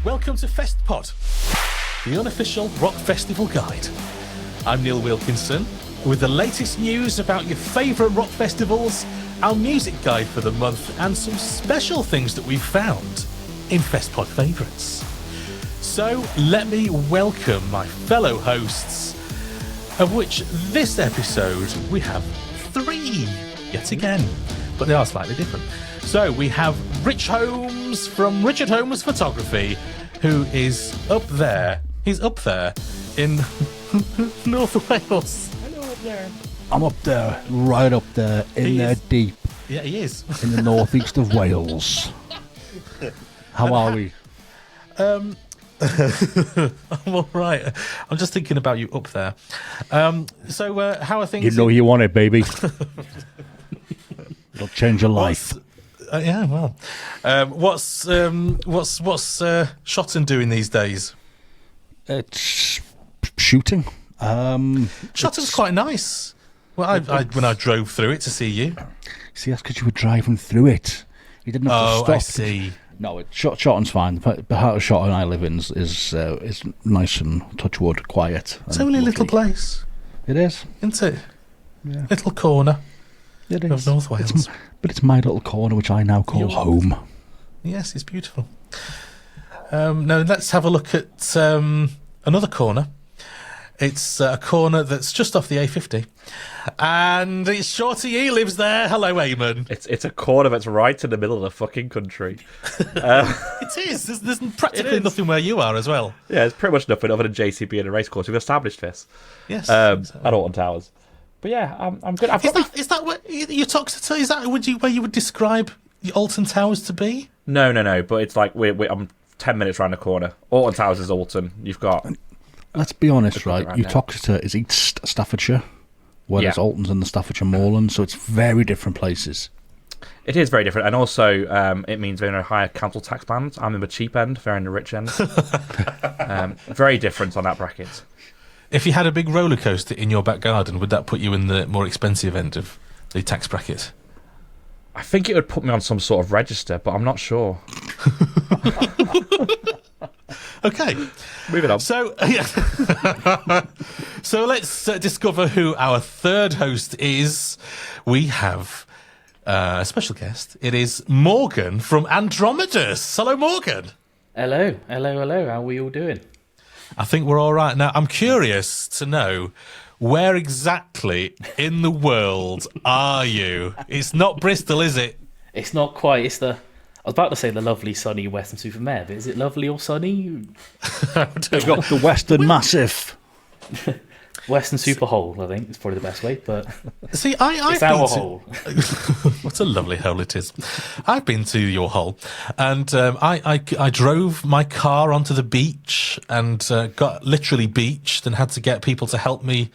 Welcome to Festpod, the unofficial rock festival guide. I'm Neill Wilkinson, with the latest news about your favourite rock festivals, our music guide for the month, and some special things that we've found in Festpod Favourites. So let me welcome my fellow hosts, of which this episode we have 3 yet again, but they are slightly different. So we have Rich Holmes from Richard Holmes Photography, who is up there. He's up there in North Wales. Hello up there. I'm up there, right up there, in there deep. Yeah, he is. In the northeast of Wales. How are we? I'm all right. I'm just thinking about you up there. So how are things? You know you want it, baby. It'll change your life. Yeah, well, what's Shotton doing these days? It's shooting. Shotton's quite nice. Well, I when I drove through it to see you. See, that's because you were driving through it. You didn't have to stop. I see. No, Shotton's fine. The heart of Shotton I live in is nice and touch wood, quiet. It's only a little place. It is, isn't it? Yeah. Little corner. It is. Of North Wales. But it's my little corner, which I now call home. Yes, it's beautiful. Now, let's have a look at another corner. It's a corner that's just off the A50. And it's Shorty, he lives there. Hello, Eamon. It's a corner that's right in the middle of the fucking country. It is. There's practically nothing where you are as well. Yeah, it's pretty much nothing other than JCB and a race course. We've established this. Yes. At Alton Towers. But yeah, I'm good. Is that what you talk to? Is that where you would describe the Alton Towers to be? No. But it's like I'm 10 minutes round the corner. Alton Towers is Alton. You've got. Let's be honest, right? Uttoxeter is East Staffordshire, whereas Alton's in the Staffordshire Moorland, so it's very different places. It is very different, and also it means they're in a higher council tax band. I'm in the cheap end, they're in the rich end. Very different on that bracket. If you had a big roller coaster in your back garden, would that put you in the more expensive end of the tax bracket? I think it would put me on some sort of register, but I'm not sure. Okay, moving on. So, so let's discover who our third host is. We have a special guest. It is Morgan from Andromedous. Hello, Morgan. Hello. How are we all doing? I think we're all right. Now, I'm curious to know, where exactly in the world are you? It's not Bristol, is it? It's not quite. It's I was about to say the lovely sunny Western-super-Mare, but is it lovely or sunny? You've got the Western Massif. Western Super Hole, I think, is probably the best way. But see, I've it's been our to... hole. What a lovely hole it is. I've been to your hole, and I drove my car onto the beach and got literally beached and had to get people to help me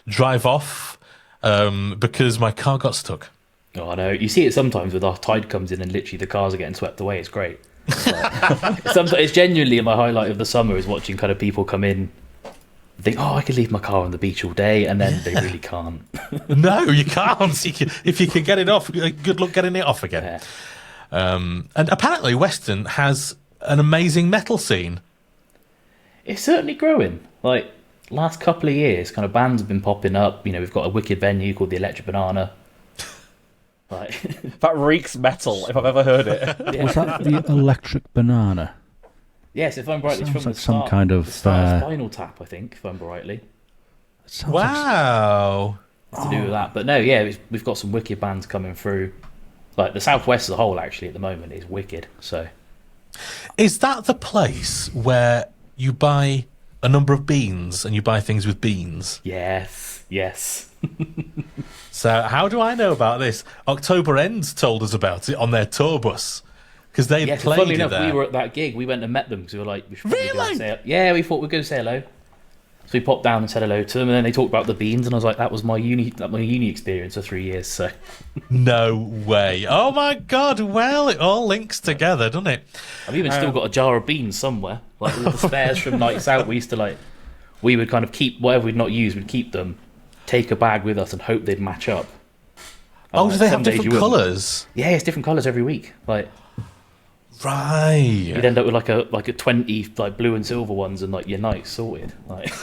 drive off because my car got stuck. Oh, I know. You see it sometimes with our tide comes in and literally the cars are getting swept away. It's great. It's genuinely my highlight of the summer is watching kind of people come in. Think, I could leave my car on the beach all day, and then they really can't. No, you can't. If you can get it off, good luck getting it off again. Yeah. And apparently Western has an amazing metal scene. It's certainly growing. Like, last couple of years, kind of bands have been popping up. You know, we've got a wicked venue called the Electric Banana. That reeks metal, if I've ever heard it. Yeah. Was that the Electric Banana? Yes, if I'm right, it's from like the start, some kind of Spinal Tap, I think, if I'm rightly. Wow. To do with that. But no, yeah, we've got some wicked bands coming through. Like, the Southwest as a whole, actually, at the moment, is wicked. So, is that the place where you buy a number of beans and you buy things with beans? Yes. So, how do I know about this? October Ends told us about it on their tour bus. Because they played funnily it enough, there. we were at that gig. We went and met them because we were like, we should really? Go and say, we thought we'd go say hello. So we popped down and said hello to them, and then they talked about the beans, and I was like, that was my uni experience for 3 years. So, no way! Oh my god! Well, it all links together, doesn't it? I've even still got a jar of beans somewhere, like all the spares from nights out. We would kind of keep whatever we'd not used, we'd keep them, take a bag with us, and hope they'd match up. Oh, do they have different colours? Yeah, it's different colours every week. Like, Right. You'd end up with like a 20 like blue and silver ones, and like your night sorted. Like.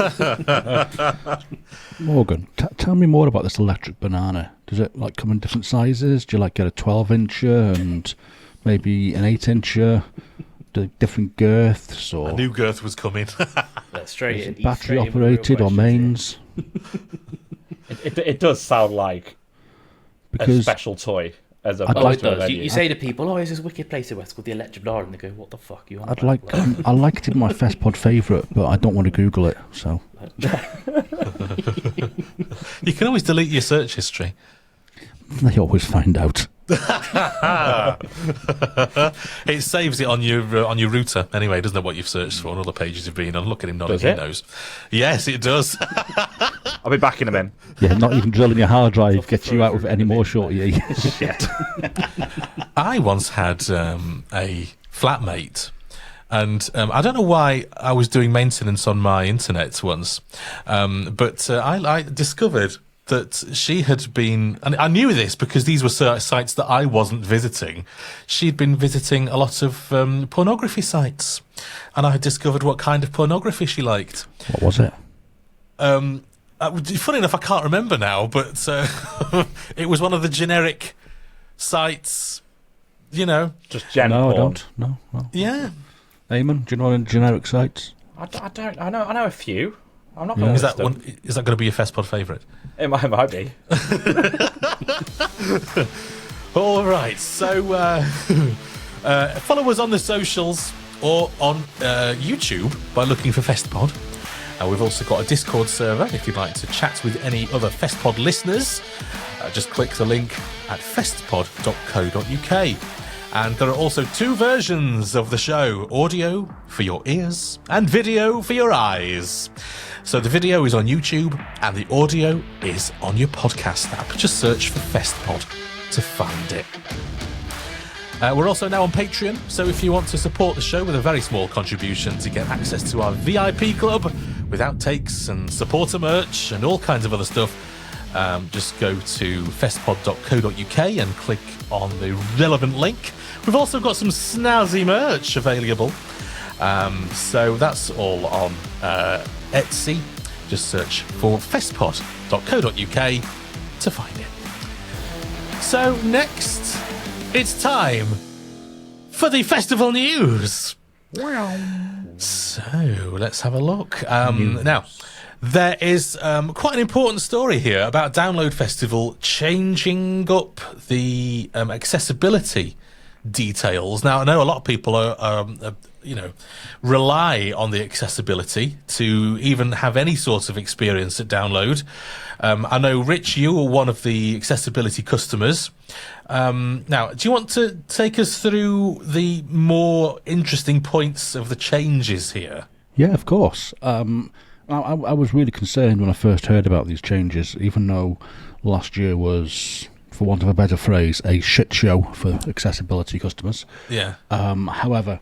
Morgan, tell me more about this electric banana. Does it like come in different sizes? Do you like get a 12-incher and maybe an 8-incher? Different girths, or a new girth was coming. Straight in, battery operated or mains? It does sound like a special toy. As opposed to a venue. You say to people, "Oh, there's this wicked place in West called the Electric Banana," and they go, "What the fuck are you on about?" I like it in my Festpod favourite, but I don't want to Google it. So you can always delete your search history. They always find out. It saves it on your router anyway, doesn't it? What you've searched for and all the pages you've been on. Look at him nodding. He knows. Yes, it does. I'll be back in a minute. Yeah, not even drilling your hard drive gets you out with any more Shorty. Shit. I once had a flatmate, and I don't know why I was doing maintenance on my internet once, but I discovered that she had been, and I knew this because these were sites that I wasn't visiting. She'd been visiting a lot of pornography sites, and I had discovered what kind of pornography she liked. What was it? Funny enough, I can't remember now, but it was one of the generic sites, you know. Just gen No, porn. I don't. No. Yeah. Eamon, do you know any generic sites? I don't. I know a few. I'm not going to Is that going to be your Festpod favourite? It might be. All right, so follow us on the socials or on YouTube by looking for Festpod. We've also got a Discord server if you'd like to chat with any other Festpod listeners. Just click the link at festpod.co.uk. And there are also 2 versions of the show, audio for your ears and video for your eyes. So the video is on YouTube and the audio is on your podcast app. Just search for Festpod to find it. We're also now on Patreon, so if you want to support the show with a very small contribution to get access to our VIP club with outtakes and supporter merch and all kinds of other stuff, just go to festpod.co.uk and click on the relevant link. We've also got some snazzy merch available. So that's all on Etsy. Just search for festpod.co.uk to find it. So next, it's time for the festival news. Wow. So let's have a look. Now, there is quite an important story here about Download Festival changing up the accessibility details. Now, I know a lot of people are rely on the accessibility to even have any sort of experience at Download. I know, Rich, you were one of the accessibility customers. Now, do you want to take us through the more interesting points of the changes here? Yeah, of course. I was really concerned when I first heard about these changes, even though last year was, for want of a better phrase, a shit show for accessibility customers. Yeah. However,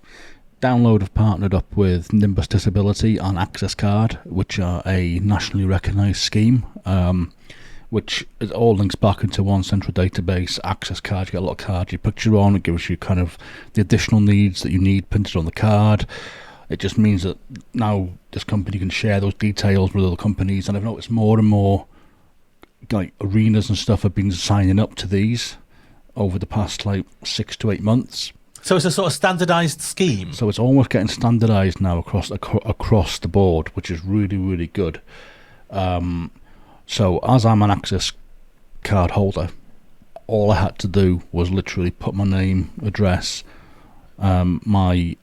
Download have partnered up with Nimbus Disability and Access Card, which are a nationally recognised scheme, which it all links back into one central database. Access Card, you get a lot of cards you picture on, it gives you kind of the additional needs that you need printed on the card. It just means that now this company can share those details with other companies, and I've noticed more and more like arenas and stuff have been signing up to these over the past 6 to 8 months. So it's a sort of standardised scheme. So it's almost getting standardised now across the board, which is really, really good. So as I'm an Access Card holder, all I had to do was literally put my name, address, my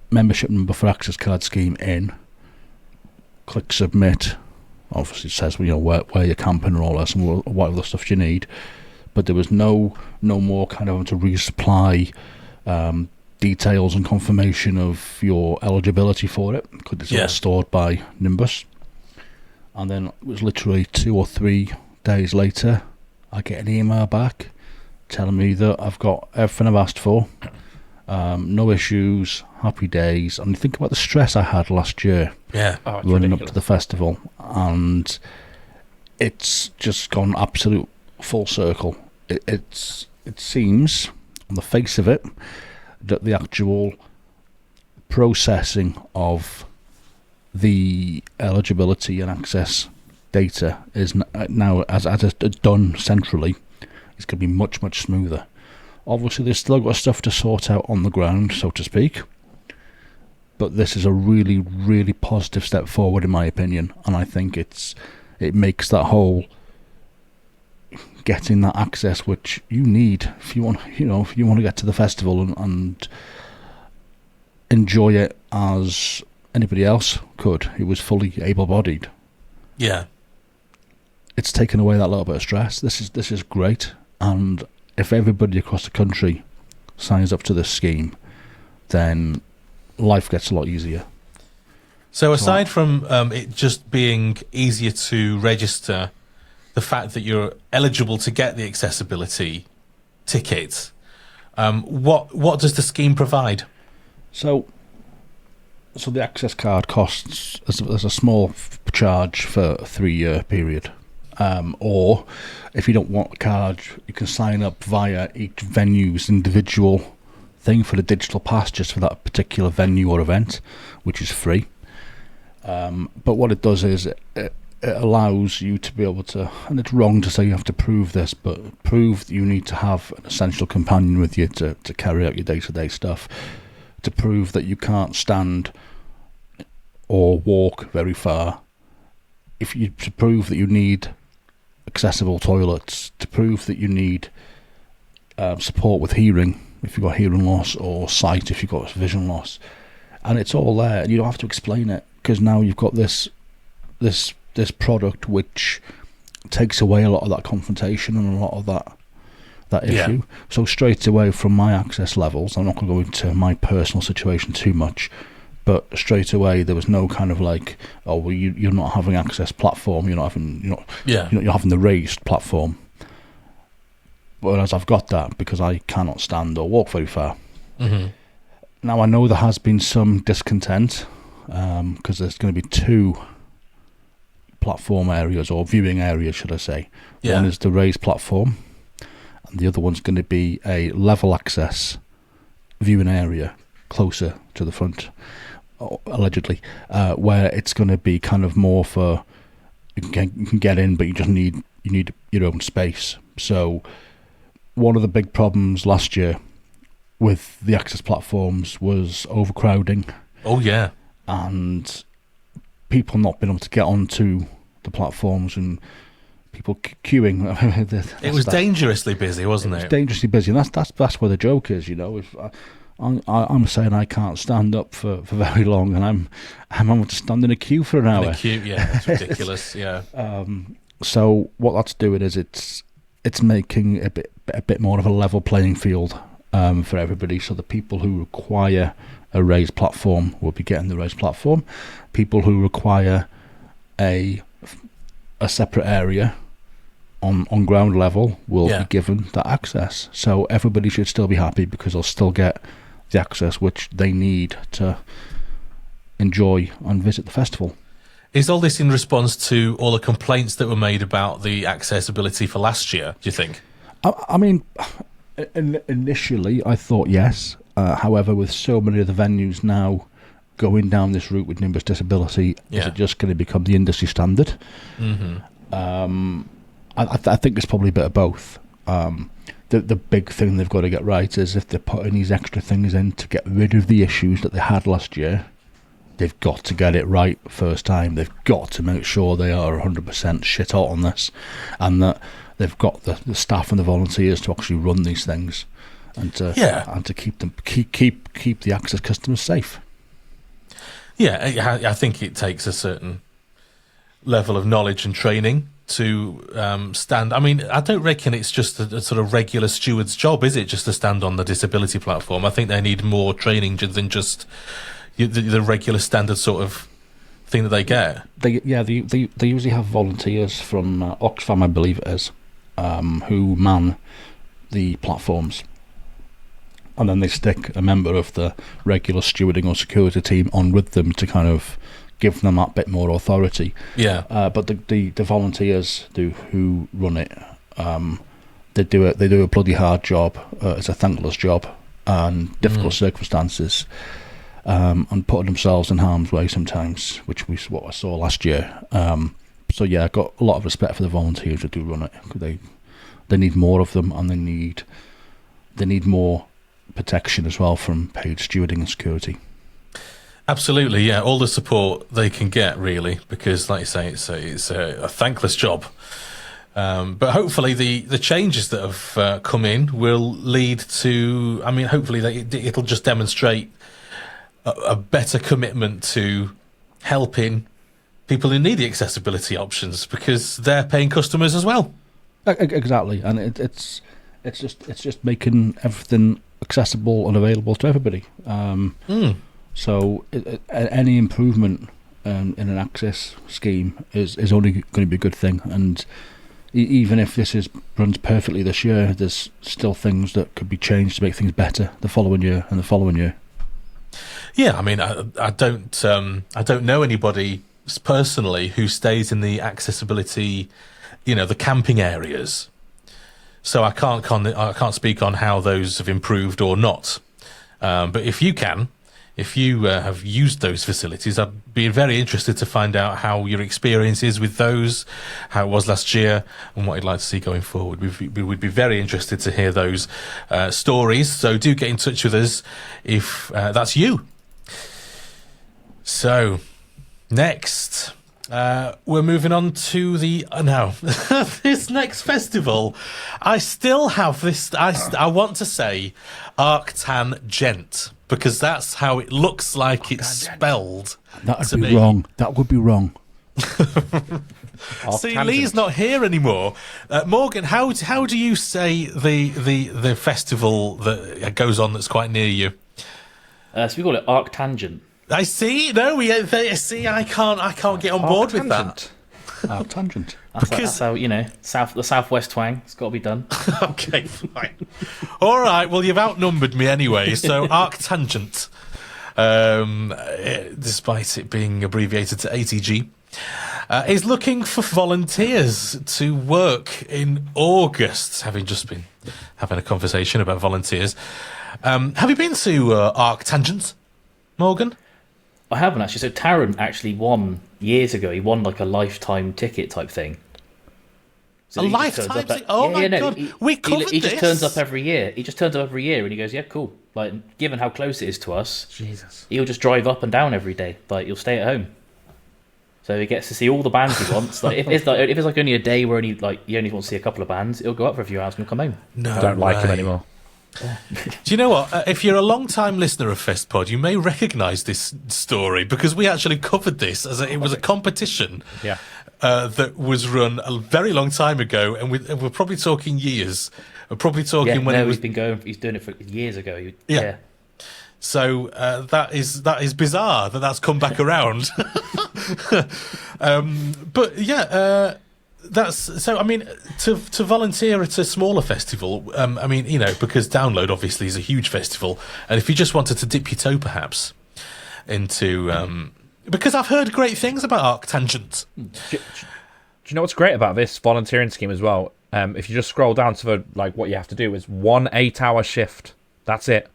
membership number for Access Card scheme in, click submit. Obviously it says where you're camping and all that, and what other stuff you need, but there was no more kind of having to resupply details and confirmation of your eligibility for it, because it's all stored by Nimbus. And then it was literally 2 or 3 days later, I get an email back telling me that I've got everything I've asked for, no issues, happy days. And you think about the stress I had last year, running up to the festival, and it's just gone absolute full circle. It seems, on the face of it, that the actual processing of the eligibility and access data is now, as it's done centrally, it's going to be much, much smoother. Obviously, they've still got stuff to sort out on the ground, so to speak, but this is a really, really positive step forward, in my opinion, and I think it makes that whole getting that access which you need if you want, if you want to get to the festival and enjoy it as anybody else could who was fully able-bodied. Yeah. It's taken away that little bit of stress. This is great, and if everybody across the country signs up to this scheme, then life gets a lot easier. So aside from it just being easier to register, the fact that you're eligible to get the accessibility ticket, what does the scheme provide? So the access card costs, there's a small charge for a 3-year period. Or if you don't want a card, you can sign up via each venue's individual thing for the digital pass just for that particular venue or event, which is free. But what it does is it allows you to be able to, and it's wrong to say you have to prove this, but prove that you need to have an essential companion with you to carry out your day-to-day stuff, to prove that you can't stand or walk very far, to prove that you need accessible toilets, to prove that you need support with hearing if you've got hearing loss, or sight if you've got vision loss, and it's all there, and you don't have to explain it, because now you've got this product which takes away a lot of that confrontation and a lot of that issue. So straight away from my access levels, I'm not going to go into my personal situation too much, but straight away there was no kind of like, oh well, you're not having access platform, you're not having the raised platform. Whereas I've got that because I cannot stand or walk very far. Mm-hmm. Now I know there has been some discontent because there's going to be 2 platform areas, or viewing areas should I say. One is the raised platform, and the other one's going to be a level access viewing area closer to the front, allegedly, where it's going to be kind of more for you can get in, but you need your own space. So one of the big problems last year with the access platforms was overcrowding. Oh yeah. And people not being able to get onto the platforms, and people queuing. It was dangerously busy, wasn't it? It was dangerously busy, and that's where the joke is. If I'm saying I can't stand up for very long, and I'm having to stand in a queue for an hour. In a queue, yeah, it's ridiculous. Yeah. So what that's doing is it's making a bit more of a level playing field for everybody. So the people who require a raised platform will be getting the raised platform. People who require a separate area on ground level will be given that access. So everybody should still be happy because they'll still get the access which they need to enjoy and visit the festival. Is all this in response to all the complaints that were made about the accessibility for last year, do you think? I mean, initially I thought yes. However, with so many of the venues now going down this route with Nimbus disability, is it just going to become the industry standard? Mm-hmm. I think it's probably a bit of both. The big thing they've got to get right is if they're putting these extra things in to get rid of the issues that they had last year, they've got to get it right first time. They've got to make sure they are 100% shit hot on this, and that they've got the staff and the volunteers to actually run these things, and to keep the access customers safe. Yeah, I think it takes a certain level of knowledge and training to stand. I mean, I don't reckon it's just a sort of regular steward's job, is it, just to stand on the disability platform? I think they need more training than just the regular standard sort of thing that they get. They usually have volunteers from Oxfam, I believe it is, who man the platforms. And then they stick a member of the regular stewarding or security team on with them to kind of give them that bit more authority. Yeah. But the volunteers who run it, they do a bloody hard job. It's a thankless job. and difficult circumstances, and putting themselves in harm's way sometimes, which was what I saw last year. So yeah, I got a lot of respect for the volunteers who do run it. They need more of them, and they need more protection as well from paid stewarding and security. Absolutely, yeah. All the support they can get, really, because, like you say, it's a thankless job. But hopefully the changes that have come in will lead to... I mean, hopefully it'll just demonstrate a better commitment to helping people who need the accessibility options, because they're paying customers as well. Exactly, and it's just making everything accessible and available to everybody. So any improvement in an access scheme is only going to be a good thing. And even if this runs perfectly this year, there's still things that could be changed to make things better the following year and the following year. Yeah, I mean, I don't know anybody personally who stays in the accessibility, the camping areas. So I can't speak on how those have improved or not. But if you have used those facilities, I'd be very interested to find out how your experience is with those, how it was last year, and what you'd like to see going forward. We would be very interested to hear those stories. So do get in touch with us if that's you. So next, we're moving on to this next festival. I still have this. I want to say ArcTanGent, because that's how it looks like it's spelled. That would be wrong. That would be wrong. See, Lee's not here anymore. Morgan, how do you say the festival that goes on that's quite near you? So we call it ArcTanGent. I see. No, I can't get on board with that. ArcTanGent. That's how the southwest twang. It's got to be done. Okay, fine. All right. Well, you've outnumbered me anyway. So ArcTanGent, despite it being abbreviated to ATG, is looking for volunteers to work in August. Having just been having a conversation about volunteers, have you been to ArcTanGent, Morgan? I haven't actually. So Taran actually won years ago. He won like a lifetime ticket type thing. So a lifetime ticket? Oh my God. We covered he this. just turns up every year. He just turns up every year and he goes, yeah, cool. Like, given how close it is to us, Jesus, he'll just drive up and down every day. Like, he'll stay at home. So he gets to see all the bands he wants. Like, if it's like only a day where he only wants to see a couple of bands, he'll go up for a few hours and he'll come home. No, I don't like him anymore. Do you know what? If you're a long-time listener of Festpod, you may recognise this story, because we actually covered this it was a competition that was run a very long time ago, and we're probably talking years. We're probably talking when it was... He's doing it for years ago. Yeah. So that is bizarre that's come back around. But yeah. That's so. I mean, to volunteer at a smaller festival. Because Download obviously is a huge festival, and if you just wanted to dip your toe, perhaps into, because I've heard great things about ArcTanGent. Do you know what's great about this volunteering scheme as well? If you just scroll down to what you have to do is 1 8-hour shift. That's it.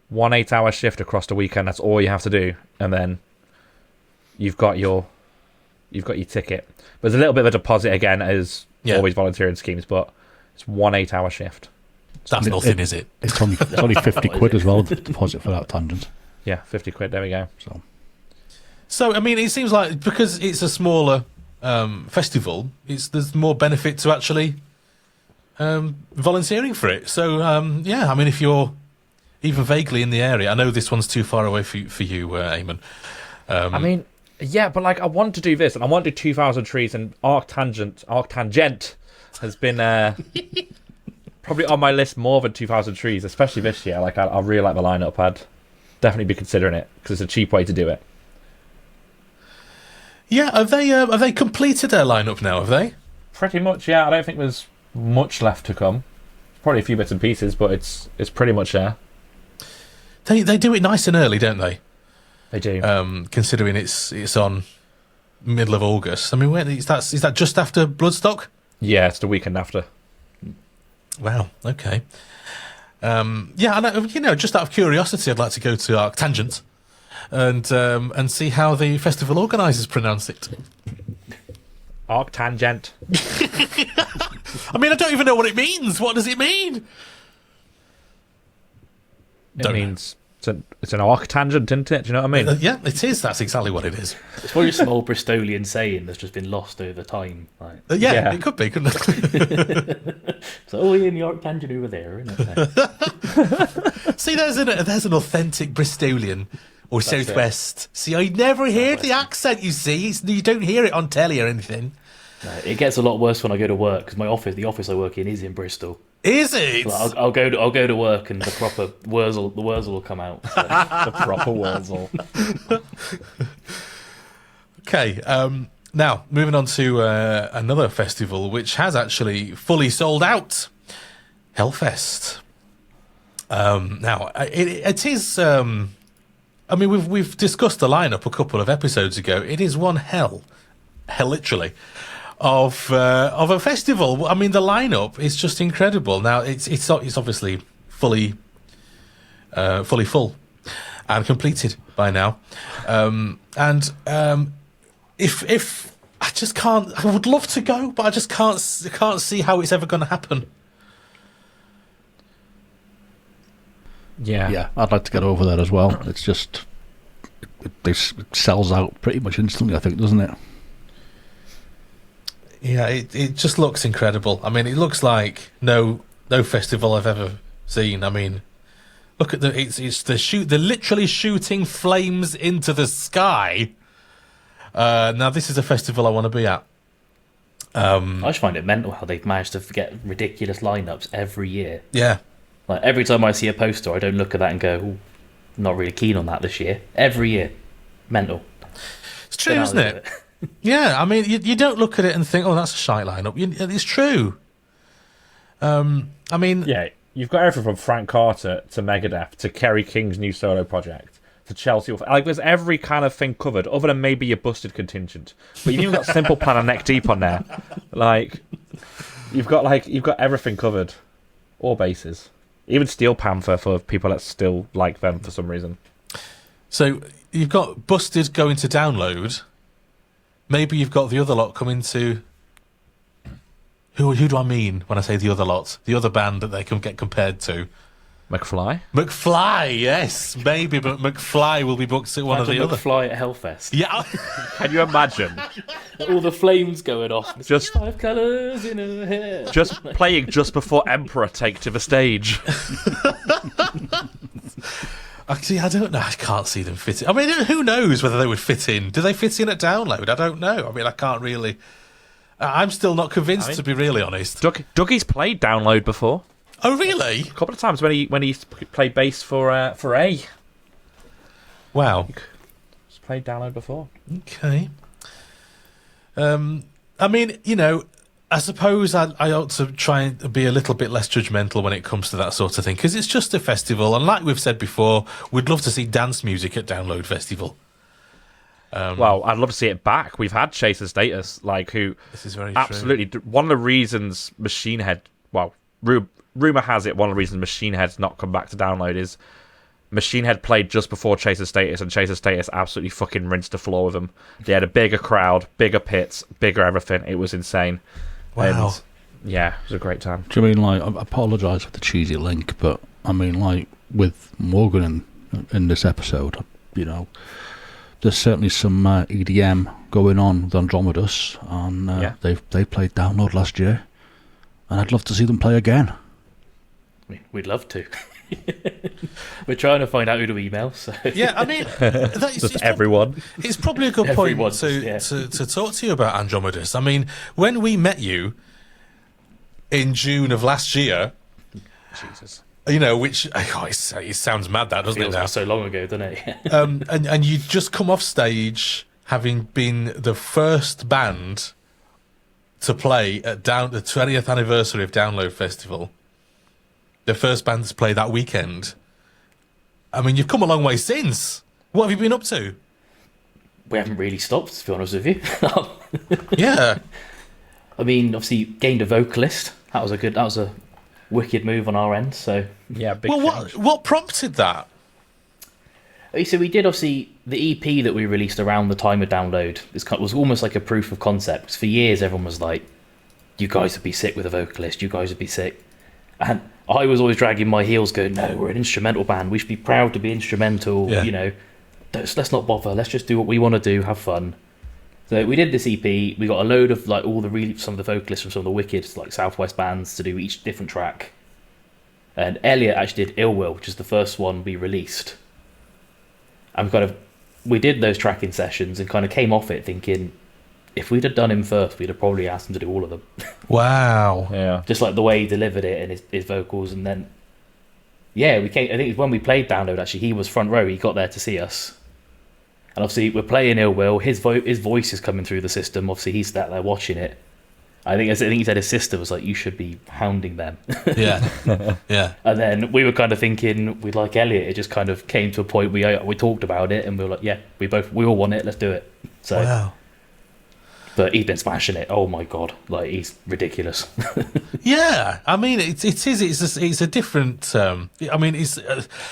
1 8-hour shift across the weekend. That's all you have to do, and then you've got your ticket. There's a little bit of a deposit again, as always volunteering schemes, but it's 1 8-hour shift. That's nothing, is it? It's only 50 quid as well, the deposit for that tangent. Yeah, 50 quid. There we go. So I mean, it seems like because it's a smaller festival, there's more benefit to actually volunteering for it. So I mean, if you're even vaguely in the area, I know this one's too far away for you, Eamon. Yeah, but I want to do this, and I want to do 2,000 trees, and ArcTanGent has been probably on my list more than 2,000 trees, especially this year. I really like the lineup. I'd definitely be considering it because it's a cheap way to do it. Yeah, have they completed their lineup now? Have they? Pretty much, yeah. I don't think there's much left to come. Probably a few bits and pieces, but it's pretty much there. They do it nice and early, don't they? They do. Considering it's on middle of August. I mean, is that just after Bloodstock? Yeah, it's the weekend after. Wow. Okay. Yeah, and just out of curiosity, I'd like to go to ArcTanGent and see how the festival organisers pronounce it. ArcTanGent. I mean, I don't even know what it means. What does it mean? It means it's an arctangent, isn't it? Do you know what I mean? Yeah, it is. That's exactly what it is. It's probably some old Bristolian saying that's just been lost over time. Like, yeah, it could be, couldn't it? so, in the ArcTanGent over there, isn't it? See, there's an authentic Bristolian or Southwest. See, I never heard the accent. You see, you don't hear it on telly or anything. No, it gets a lot worse when I go to work because the office I work in is in Bristol. Is it? Well, I'll go to work and the proper Wurzel will come out. So. The proper Wurzel. Okay, now moving on to another festival which has actually fully sold out, Hellfest. Now it is. I mean, we've discussed the lineup a couple of episodes ago. It is one hell literally. Of a festival. I mean, the lineup is just incredible. Now it's obviously fully full and completed by now. If I just can't, I would love to go, but I just can't see how it's ever going to happen. Yeah, I'd like to get over there as well. It's just it sells out pretty much instantly, I think, doesn't it? Yeah, it just looks incredible. I mean, it looks like no festival I've ever seen. I mean, look at they're literally shooting flames into the sky. Now this is a festival I want to be at. I just find it mental how they've managed to get ridiculous lineups every year. Yeah, like every time I see a poster, I don't look at that and go, "Ooh, not really keen on that this year." Every year, mental. It's true, isn't it? Yeah, I mean, you don't look at it and think, "Oh, that's a shite lineup." It's true. I mean, yeah, you've got everything from Frank Carter to Megadeth to Kerry King's new solo project to Chelsea. Like, there's every kind of thing covered, other than maybe your busted contingent. But you've even got Simple Plan and Neck Deep on there. Like, you've got everything covered, all bases. Even Steel Panther for people that still like them for some reason. So you've got Busted going to Download. Maybe you've got the other lot coming to... Who do I mean when I say the other lot? The other band that they can get compared to? McFly? McFly, yes. Maybe, but McFly will be booked at one of the other... McFly at Hellfest. Yeah. Can you imagine? All the flames going off. Just 5 colours in her hair. Just playing just before Emperor take to the stage. Actually, I don't know. I can't see them fitting. I mean, who knows whether they would fit in? Do they fit in at Download? I don't know. I mean, I can't really... I'm still not convinced, to be really honest. Dougie's played Download before. Oh, really? A couple of times when he played bass for A. Wow. He's played Download before. Okay. I mean, I suppose I ought to try and be a little bit less judgmental when it comes to that sort of thing, because it's just a festival, and like we've said before, we'd love to see dance music at Download Festival. Well, I'd love to see it back. We've had Chaser Status, who this is very absolutely true. One of the reasons Machine Head, rumour has it, one of the reasons Machine Head's not come back to Download is Machine Head played just before Chaser Status, and Chaser Status absolutely fucking rinsed the floor with them. They had a bigger crowd, bigger pits, bigger everything. It was insane. Wow. And, yeah, it was a great time. Do you mean, I apologise for the cheesy link, but I mean, with Morgan in this episode, there's certainly some EDM going on with Andromedous, and they played Download last year, and I'd love to see them play again. I mean, we'd love to. We're trying to find out who to email. So Yeah, I mean, Just everyone. It's probably a good point Everyone, to talk to you about Andromedous. I mean, when we met you in June of last year, Jesus. which it sounds mad, that doesn't it? feels Now, like so long ago, doesn't it? and you'd just come off stage having been the first band to play at the 20th anniversary of Download Festival. The first band to play that weekend. I mean, you've come a long way since. What have you been up to? We haven't really stopped, to be honest with you. Yeah. I mean, obviously gained a vocalist. That was wicked move on our end. So Yeah, big Well, change. what prompted that? So we did obviously the EP that we released around the time of download. Was almost like a proof of concept. 'Cause for years, everyone was like, "You guys would be sick with a vocalist. You guys would be sick," and I was always dragging my heels, going, "No, we're an instrumental band. We should be proud to be instrumental. Yeah. You know, let's not bother. Let's just do what we want to do. Have fun." So we did this EP. We got a load of like some of the vocalists from some of the wicked like Southwest bands to do each different track. And Elliot actually did Ill Will, which is the first one we released. And we did those tracking sessions and kind of came off it thinking, if we'd have done him first, we'd have probably asked him to do all of them. Wow. Yeah. Just like the way he delivered it and his vocals. And then, yeah, we came. I think it was when we played Download, actually, he was front row. He got there to see us. And obviously, we're playing Ill Will. His voice is coming through the system. Obviously, he's sat there watching it. I think he said his sister was like, "You should be hounding them." Yeah. Yeah. And then we were kind of thinking, we'd like Elliot. It just kind of came to a point we talked about it, and we were like, "Yeah, we all want it. Let's do it." So, Wow. but he's been smashing it. Oh my god, like he's ridiculous. Yeah, I mean, it's a different. I mean, it's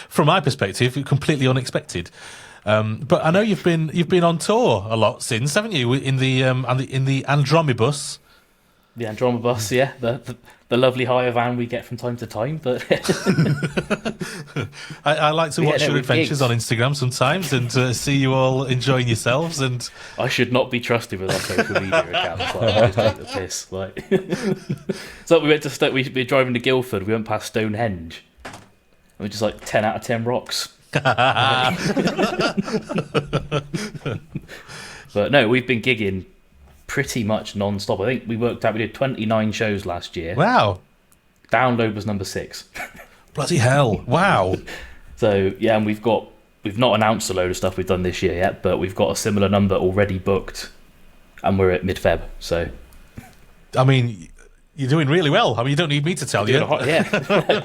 from my perspective, completely unexpected. But I know you've been on tour a lot since, haven't you? In the Andromedous. The Andromedous, yeah, the lovely hire van we get from time to time. But I like to watch no, your with adventures gigs. on Instagram sometimes and see you all enjoying yourselves. And I should not be trusted with our social media accounts. Like, I just take the piss. Like, so we went to we were driving to Guildford. We went past Stonehenge. And we're just like 10 out of 10 rocks. But no, we've been gigging pretty much non-stop. I think we did 29 shows last year. wow, Download was number 6. bloody hell! Wow. So yeah, and we've not announced a load of stuff we've done this year yet, but we've got a similar number already booked, and we're at mid-Feb. So I mean, you're doing really well. I mean, you don't need me to tell you. yeah.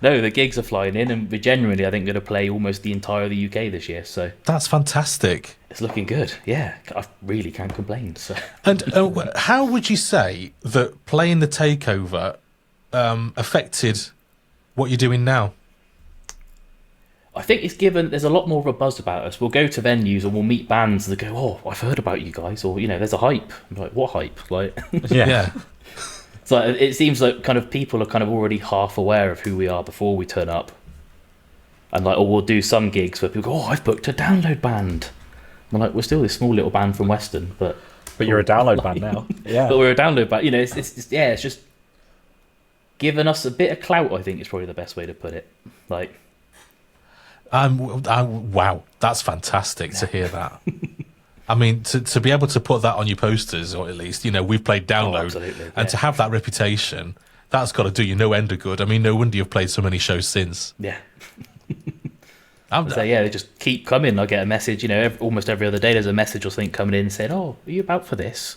No, the gigs are flying in, and we're genuinely, I think, going to play almost the entire of the UK this year. So That's fantastic. it's looking good. Yeah, I really can't complain. So And how would you say that playing the takeover affected what you're doing now? I think there's a lot more of a buzz about us. We'll go to venues and we'll meet bands that go, "Oh, I've heard about you guys," or there's a hype. I'm like, what hype? Like, Yeah. so it seems like kind of people are kind of already half aware of who we are before we turn up, and like, or we'll do some gigs where people go, "Oh, I've booked a Download band." I'm like, we're still this small little band from Weston, but But you're a Download band now. Yeah. but we're a Download band. It's just giving us a bit of clout. I think is probably the best way to put it. Like, Wow, that's fantastic to hear that. I mean, to be able to put that on your posters, or at least, we've played Download, absolutely, and to have that reputation, that's got to do you no end of good. I mean, no wonder you've played so many shows since. yeah. So yeah, they just keep coming. I get a message, almost every other day. There's a message or something coming in saying, "Oh, are you about for this?"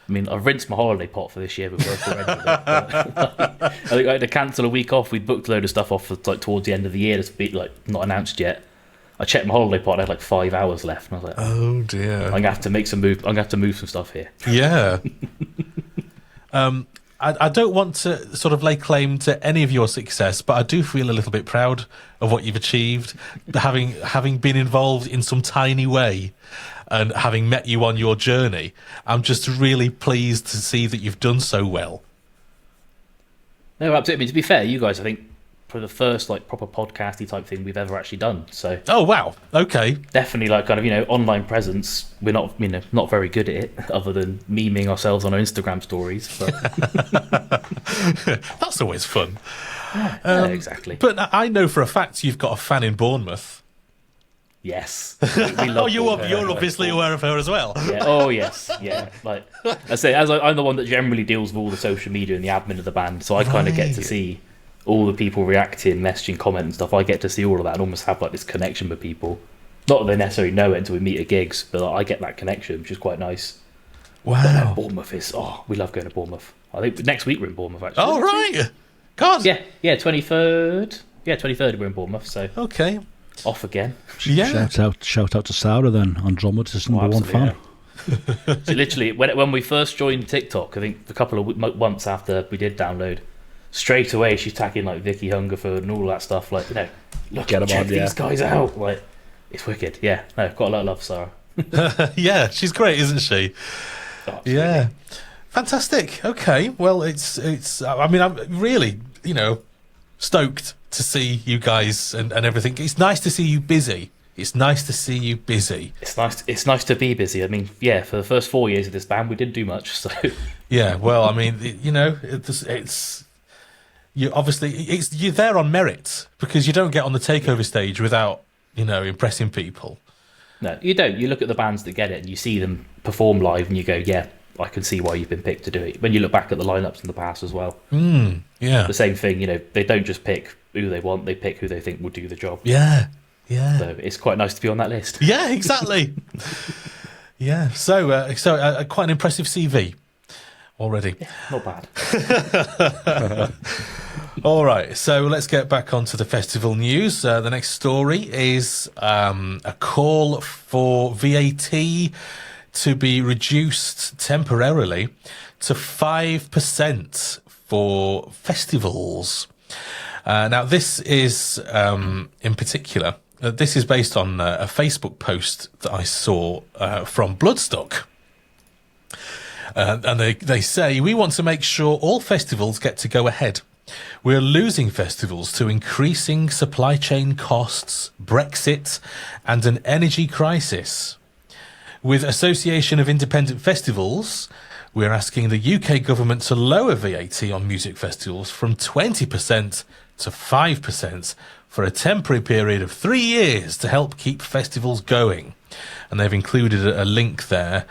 I mean, I've rinsed my holiday pot for this year before I ended it. But I think I had to cancel a week off. We'd booked a load of stuff off like towards the end of the year that's not announced yet. I checked my holiday pot. I had like 5 hours left, and I was like, Oh dear. I'm gonna have to make some move. I'm gonna have to move some stuff here. Yeah. I don't want to sort of lay claim to any of your success, but I do feel a little bit proud of what you've achieved, having been involved in some tiny way and having met you on your journey. I'm just really pleased to see that you've done so well. No, absolutely. I mean, to be fair, you guys, I think, for the first like proper podcasty type thing we've ever actually done. So Oh wow, okay. definitely like kind of online presence. We're not not very good at it, other than memeing ourselves on our Instagram stories. But That's always fun. no, exactly. But I know for a fact you've got a fan in Bournemouth. Yes. We love You're Bournemouth. obviously aware of her as well. Yeah. Oh yes. Yeah. Like I say, I'm the one that generally deals with all the social media and the admin of the band, so I kind of get to Right. see all the people reacting, messaging, commenting and stuff. I get to see all of that and almost have like this connection with people. Not that they necessarily know it until we meet at gigs, but I get that connection, which is quite nice. Wow. Bournemouth is we love going to Bournemouth. I think next week we're in Bournemouth actually. Oh right. God. Yeah, 23rd. Yeah, 23rd we're in Bournemouth, so Okay. off again. Yeah. Shout out to Sarah then. Andromedous number one fan. So literally, when we first joined TikTok, I think a couple of months after we did Download, straight away she's tagging like Vicky Hungerford and all that stuff. Like, you know, look, Get 'em check on, yeah. these guys out. Like, it's wicked. Yeah, no, got a lot of love, Sarah. Yeah, she's great, isn't she? Absolutely. Yeah, fantastic. Okay, well, it's. I mean, I'm really, stoked to see you guys and everything. It's nice to see you busy. It's nice to see you busy. It's nice. It's nice to be busy. I mean, yeah, for the first 4 years of this band, we didn't do much. So Yeah, well, I mean, it's you obviously you're there on merit because you don't get on the takeover stage without impressing people. no, you don't. You look at the bands that get it, and you see them perform live, and you go, "Yeah, I can see why you've been picked to do it." When you look back at the lineups in the past as well, Yeah, the same thing. They don't just pick who they want; they pick who they think will do the job. yeah. So it's quite nice to be on that list. Yeah, exactly. Yeah, so quite an impressive CV already. Yeah, not bad. All right, so let's get back onto the festival news. The next story is a call for VAT to be reduced temporarily to 5% for festivals. Now, this is in particular. This is based on a Facebook post that I saw from Bloodstock. And they say, we want to make sure all festivals get to go ahead. We're losing festivals to increasing supply chain costs, Brexit, and an energy crisis. With Association of Independent Festivals, we're asking the UK government to lower VAT on music festivals from 20% to 5% for a temporary period of 3 years to help keep festivals going. And they've included a link there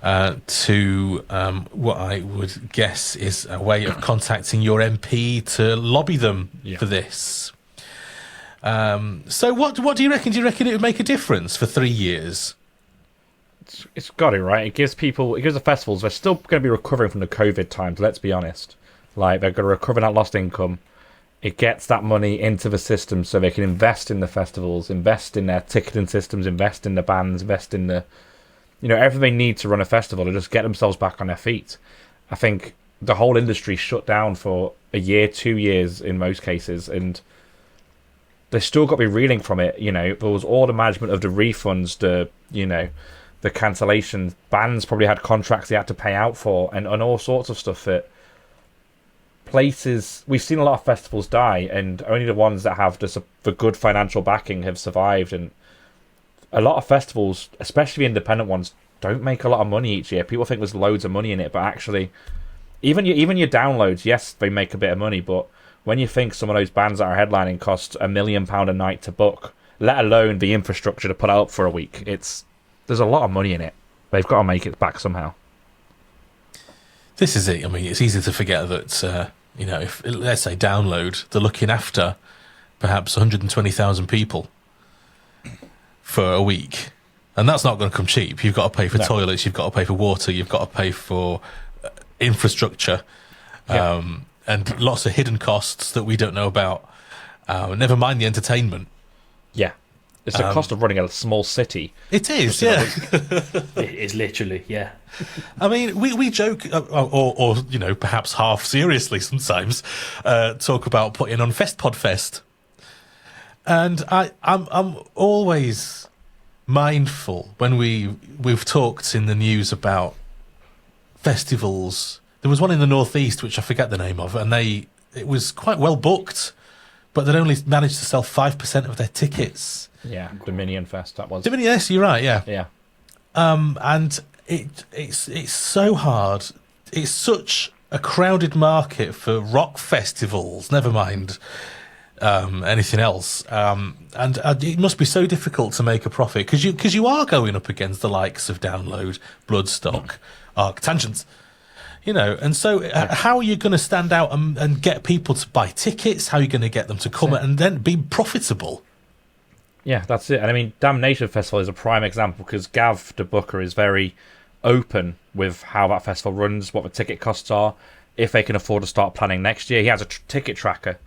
to what I would guess is a way of contacting your MP to lobby them for this. So what do you reckon? Do you reckon it would make a difference for 3 years? It's got it, right? It gives the festivals, they're still going to be recovering from the COVID times, let's be honest. Like, they're going to recover that lost income. It gets that money into the system so they can invest in the festivals, invest in their ticketing systems, invest in the bands, invest in the, everything they need to run a festival to just get themselves back on their feet. I think the whole industry shut down for a year, 2 years in most cases, and they still got to be reeling from it. There was all the management of the refunds, the cancellations. Bands probably had contracts they had to pay out for, and all sorts of stuff that places. We've seen a lot of festivals die, and only the ones that have the good financial backing have survived. And a lot of festivals, especially independent ones, don't make a lot of money each year. People think there's loads of money in it, but actually, even your downloads, yes, they make a bit of money. But when you think some of those bands that are headlining cost £1 million a night to book, let alone the infrastructure to put it up for a week, there's a lot of money in it. They've got to make it back somehow. This is it. I mean, it's easy to forget that, if, let's say, Download, they're looking after perhaps 120,000 people for a week. And that's not going to come cheap. You've got to pay for toilets, you've got to pay for water, you've got to pay for infrastructure, and lots of hidden costs that we don't know about. Never mind the entertainment. Yeah. It's the cost of running a small city. It is, yeah. It is literally, yeah. I mean, we joke, or perhaps half seriously sometimes, talk about putting on Festpod Fest, and I'm always mindful when we've talked in the news about festivals. There was one in the northeast which I forget the name of, and it was quite well booked, but they'd only managed to sell 5% of their tickets. Yeah, Dominion Fest, that was. Dominion, yes, you're right, yeah. Yeah. And it's so hard. It's such a crowded market for rock festivals, never mind anything else. And it must be so difficult to make a profit because you are going up against the likes of Download, Bloodstock, ArcTanGent. And so how are you going to stand out and get people to buy tickets? How are you going to get them to come and then be profitable? Yeah, that's it. And I mean, Damnation Festival is a prime example because Gav, the booker, is very open with how that festival runs, what the ticket costs are, if they can afford to start planning next year. He has a ticket tracker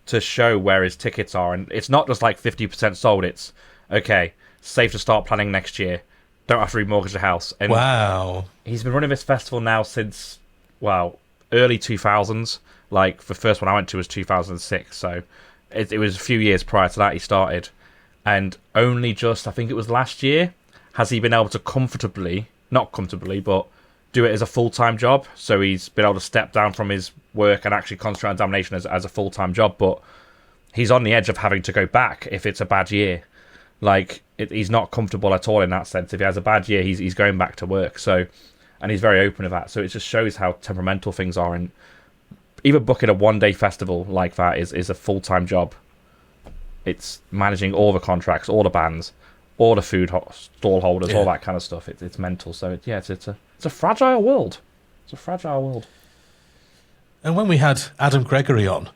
to show where his tickets are. And it's not just like 50% sold. It's, okay, safe to start planning next year. Don't have to remortgage the house. And wow. He's been running this festival now since, early 2000s. Like, the first one I went to was 2006, so it was a few years prior to that he started. And only just, I think it was last year, has he been able to not comfortably, but do it as a full-time job. So he's been able to step down from his work and actually concentrate on domination as a full-time job. But he's on the edge of having to go back if it's a bad year. Like, he's not comfortable at all in that sense. If he has a bad year, he's going back to work. So, and he's very open to that. So it just shows how temperamental things are. And even booking a one-day festival like that is a full-time job. It's managing all the contracts, all the bands, all the food stall holders, all that kind of stuff. It's mental. So it's a fragile world. It's a fragile world. And when we had Adam Gregory on,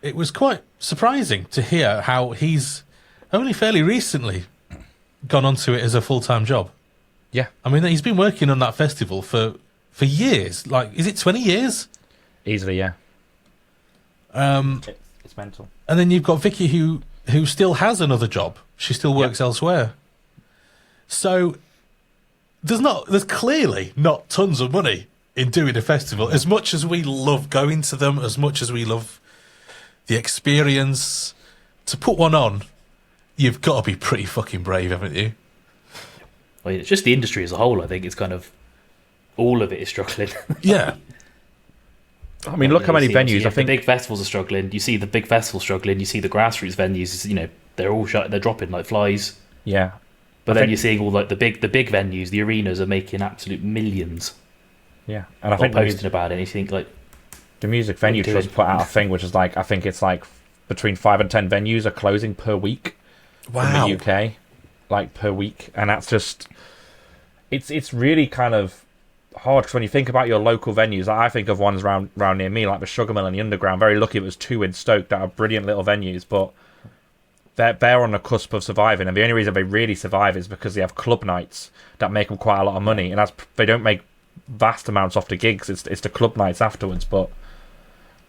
it was quite surprising to hear how he's only fairly recently gone onto it as a full-time job. Yeah. I mean, he's been working on that festival for years. Like, is it 20 years? Easily, yeah. It's mental. And then you've got Vicky who still has another job. She still works elsewhere. So there's clearly not tons of money in doing a festival. As much as we love going to them, as much as we love the experience, to put one on, you've got to be pretty fucking brave, haven't you? Well, it's just the industry as a whole. I think it's kind of all of it is struggling. Yeah. I mean, look how many venues. I think the big festivals are struggling. You see the big festivals struggling. You see the grassroots venues. You know, they're all shut. They're dropping like flies. Yeah. But then you're seeing all like the big venues. The arenas are making absolute millions. Yeah, and I think think posting about it. And you think like the Music Venue Trust put out a thing which is like, I think it's like between 5 and 10 venues are closing per week. Wow. In the UK, like per week, and that's just it's really kind of hard because when you think about your local venues, I think of ones round near me, like the Sugar Mill and the Underground. Very lucky it was 2 in Stoke that are brilliant little venues, but they're on the cusp of surviving, and the only reason they really survive is because they have club nights that make them quite a lot of money, and they don't make vast amounts off the gigs. It's the club nights afterwards, but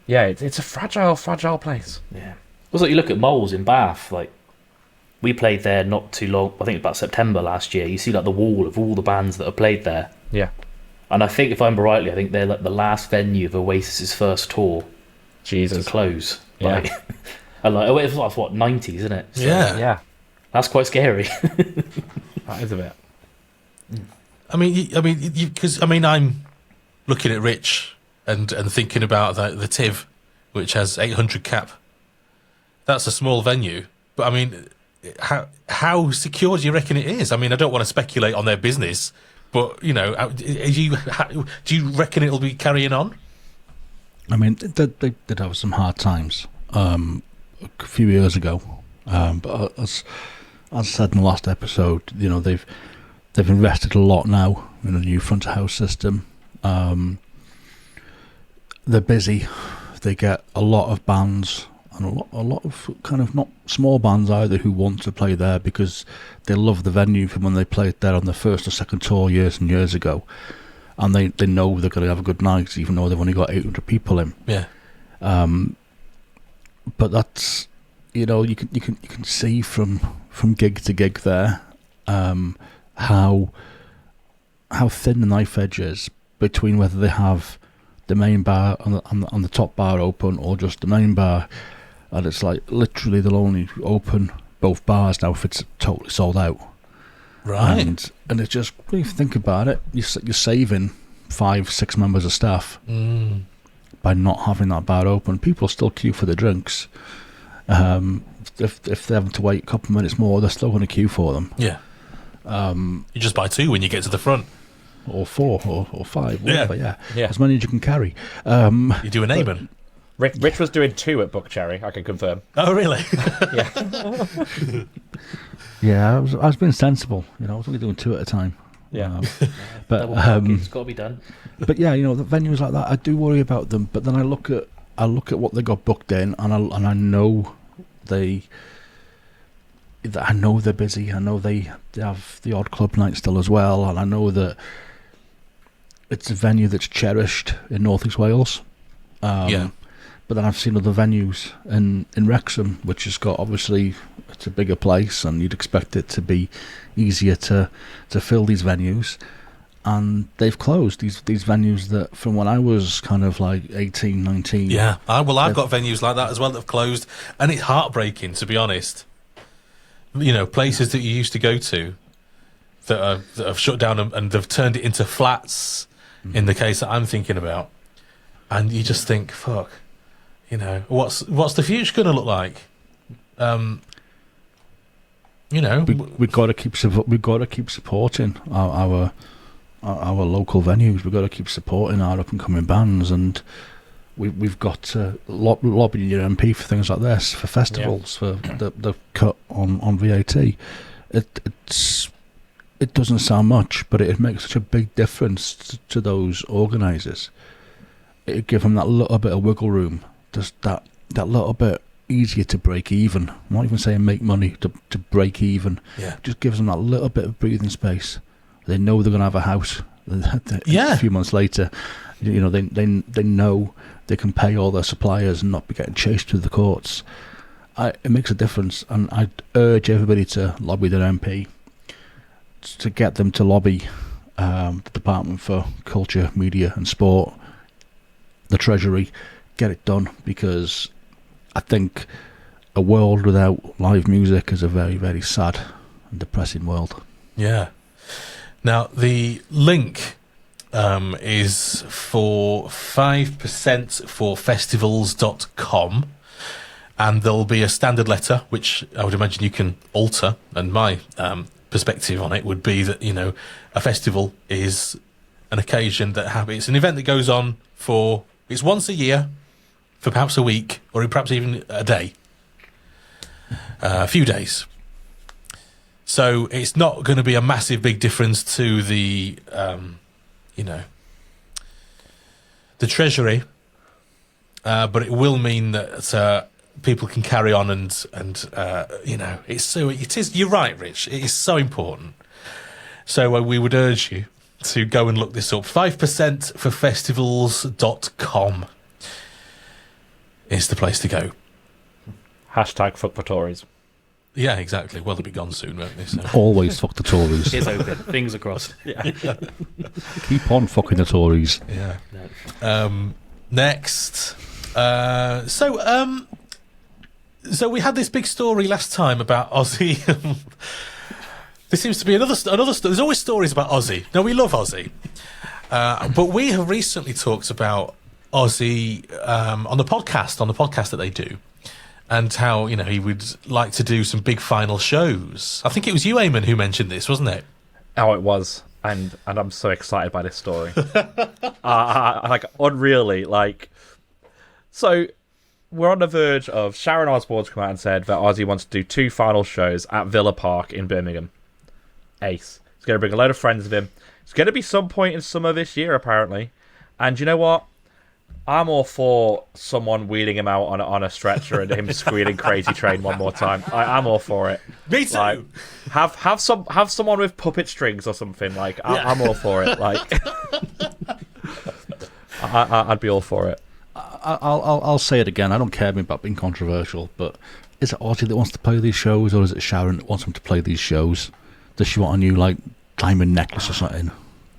yeah, it's a fragile place. Yeah. Also, you look at Moles in Bath, like we played there not too long. I think about September last year. You see like the wall of all the bands that have played there. Yeah. And I think, if I remember rightly, I think they're like the last venue of Oasis's first tour Jesus. to close. Yeah. Like, and like, it was like, what, 90s, isn't it? So, Yeah. That's quite scary. That is a bit. Because I'm looking at Rich and thinking about the TIV, which has 800 cap. That's a small venue, but I mean, how secure do you reckon it is? I mean, I don't want to speculate on their business, but you know, do you reckon it'll be carrying on? I mean, they did have some hard times a few years ago, but as I said in the last episode, you know, they've invested a lot now in a new front of house system. They're busy. They get a lot of bands and a lot of kind of not small bands either who want to play there because they love the venue from when they played there on their first or second tour years and years ago, and they know they're going to have a good night even though they've only got 800 people in. Yeah. But that's, you know, you can see from gig to gig there how thin the knife edge is between whether they have the main bar on the top bar open or just the main bar, and it's like literally they'll only open both bars now if it's totally sold out. Right. And it's just, when you think about it, you're saving 5-6 members of staff by not having that bar open. People still queue for the drinks. If they're having to wait a couple of minutes more, they're still going to queue for them. Yeah. You just buy 2 when you get to the front. Or 4 or 5, whatever, yeah. As many as you can carry. You do an Eamon. Rich was doing 2 at Buckcherry, I can confirm. Oh, really? Yeah. Yeah, I was being sensible. You know, I was only doing 2 at a time. Yeah. But it's got to be done. But yeah, you know, the venues like that, I do worry about them. But then I look at what they got booked in, and I know they're busy. I know they have the odd club night still as well, and I know that it's a venue that's cherished in North East Wales. Yeah. But then I've seen other venues in Wrexham, which has got, obviously, it's a bigger place, and you'd expect it to be easier to fill these venues. and they've closed these venues that from when I was kind of like 18, 19. Yeah, I've got venues like that as well that have closed, and it's heartbreaking, to be honest. You know, places that you used to go to that have shut down and they've turned it into flats, in the case that I'm thinking about. And you just think, fuck, you know, what's the future going to look like? You know, we've got to keep supporting our local venues. We've got to keep supporting our up and coming bands, and we've got to lobby your MP for things like this, for festivals, for the cut on VAT. It doesn't sound much, but it makes such a big difference to those organisers. It'd give them that little bit of wiggle room, just that little bit easier to break even. I'm not even saying make money, to break even. Yeah. Just gives them that little bit of breathing space. They know they're going to have a house a few months later. You know, they know they can pay all their suppliers and not be getting chased through the courts. It makes a difference, and I'd urge everybody to lobby their MP, to get them to lobby the Department for Culture, Media and Sport, the Treasury, get it done, because I think a world without live music is a very, very sad and depressing world. Yeah. Now, the link is for 5% for festivals.com, and there'll be a standard letter, which I would imagine you can alter, and my perspective on it would be that, you know, a festival is an occasion that it's an event that goes on it's once a year, for perhaps a week, or perhaps even a day, a few days. So it's not going to be a massive big difference to the, you know, the Treasury, but it will mean that people can carry on and you know, you're right, Rich, it is so important. So we would urge you to go and look this up. 5% for festivals.com is the place to go. Hashtag fuck the Tories. Yeah, exactly. Well, they'll be gone soon, won't they? So. Always fuck the Tories. It's open. Fingers crossed. Yeah. Keep on fucking the Tories. Yeah. No. Next. So we had this big story last time about Ozzy. There seems to be another story. There's always stories about Ozzy. Now, we love Ozzy. But we have recently talked about Ozzy on the podcast that they do, and how, you know, he would like to do some big final shows. I think it was you, Eamon, who mentioned this, wasn't it? Oh, it was. And I'm so excited by this story. Like, unreally, like... So, we're on the verge of Sharon Osbourne's come out and said that Ozzy wants to do 2 final shows at Villa Park in Birmingham. Ace. He's going to bring a load of friends with him. It's going to be some point in summer this year, apparently. And you know what? I'm all for someone wheeling him out on a stretcher and him squealing Crazy Train one more time. I'm all for it. Me too. Like, have someone with puppet strings or something. Like, I'm all for it. Like, I'd be all for it. I'll say it again. I don't care about being controversial, but is it Ozzy that wants to play these shows, or is it Sharon that wants him to play these shows? Does she want a new, like, diamond necklace or something?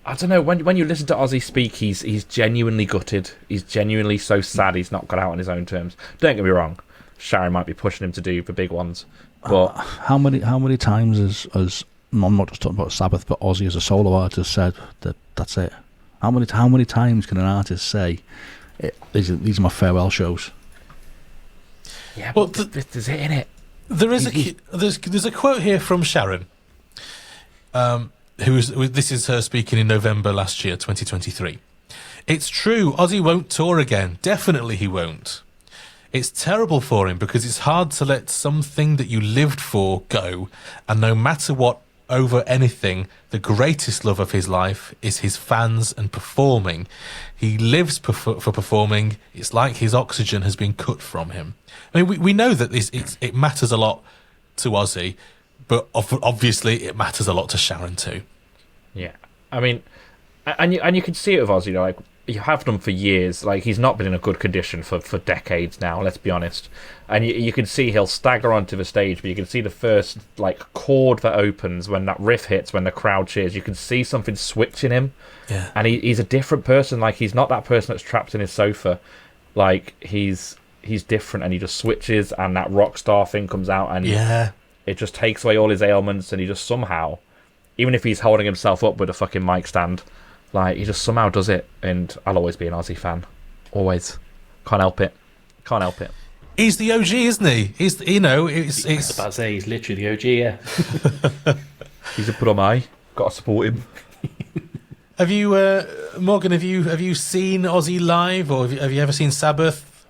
I don't know. When you listen to Ozzy speak, he's genuinely gutted. He's genuinely so sad he's not got out on his own terms. Don't get me wrong. Sharon might be pushing him to do the big ones, but how many times has I'm not just talking about Sabbath, but Ozzy as a solo artist said that that's it? How many times can an artist say, these are my farewell shows? yeah, Well, but there's it in it. There is there's a quote here from Sharon, this is her speaking in November last year, 2023. It's true, Ozzy won't tour again. Definitely he won't. It's terrible for him because it's hard to let something that you lived for go, and no matter what, over anything, the greatest love of his life is his fans and performing. He lives for performing. It's like his oxygen has been cut from him. I mean, we know that it matters a lot to Ozzy, but obviously it matters a lot to Sharon too. Yeah, I mean, and you can see it with Ozzy. You know, like you have done for years. Like, he's not been in a good condition for decades now, let's be honest. And you can see he'll stagger onto the stage, but you can see the first, like, chord that opens when that riff hits, when the crowd cheers. You can see something switch in him. Yeah. And he's a different person. Like, he's not that person that's trapped in his sofa. Like, he's different, and he just switches, and that rock star thing comes out, and it just takes away all his ailments, and he just somehow, even if he's holding himself up with a fucking mic stand, like, he just somehow does it. And I'll always be an Ozzy fan. Always. Can't help it. Can't help it. He's the OG, isn't he? He's, you know, it's I was about to say, he's literally the OG, yeah. He's a pro eye. Got to support him. Have you, Morgan? Have you seen Ozzy live, or have you ever seen Sabbath?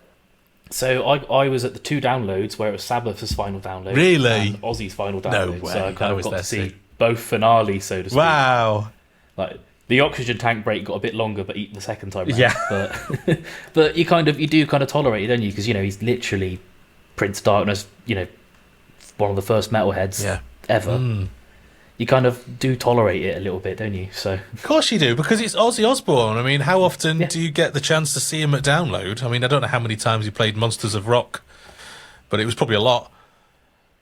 So I was at the 2 downloads where it was Sabbath's final download, Really? and Ozzy's final download. way. So I kind I was of got there to see too. both finales, so to speak. Wow. Like, the oxygen tank break got a bit longer, but the second time round. Yeah. But you do kind of tolerate it, don't you? Because, you know, he's literally Prince Darkness, you know, one of the first metalheads ever. You kind of do tolerate it a little bit, don't you? So, Of course you do, because it's Ozzy Osbourne. I mean, how often do you get the chance to see him at Download? I mean, I don't know how many times he played Monsters of Rock, but it was probably a lot.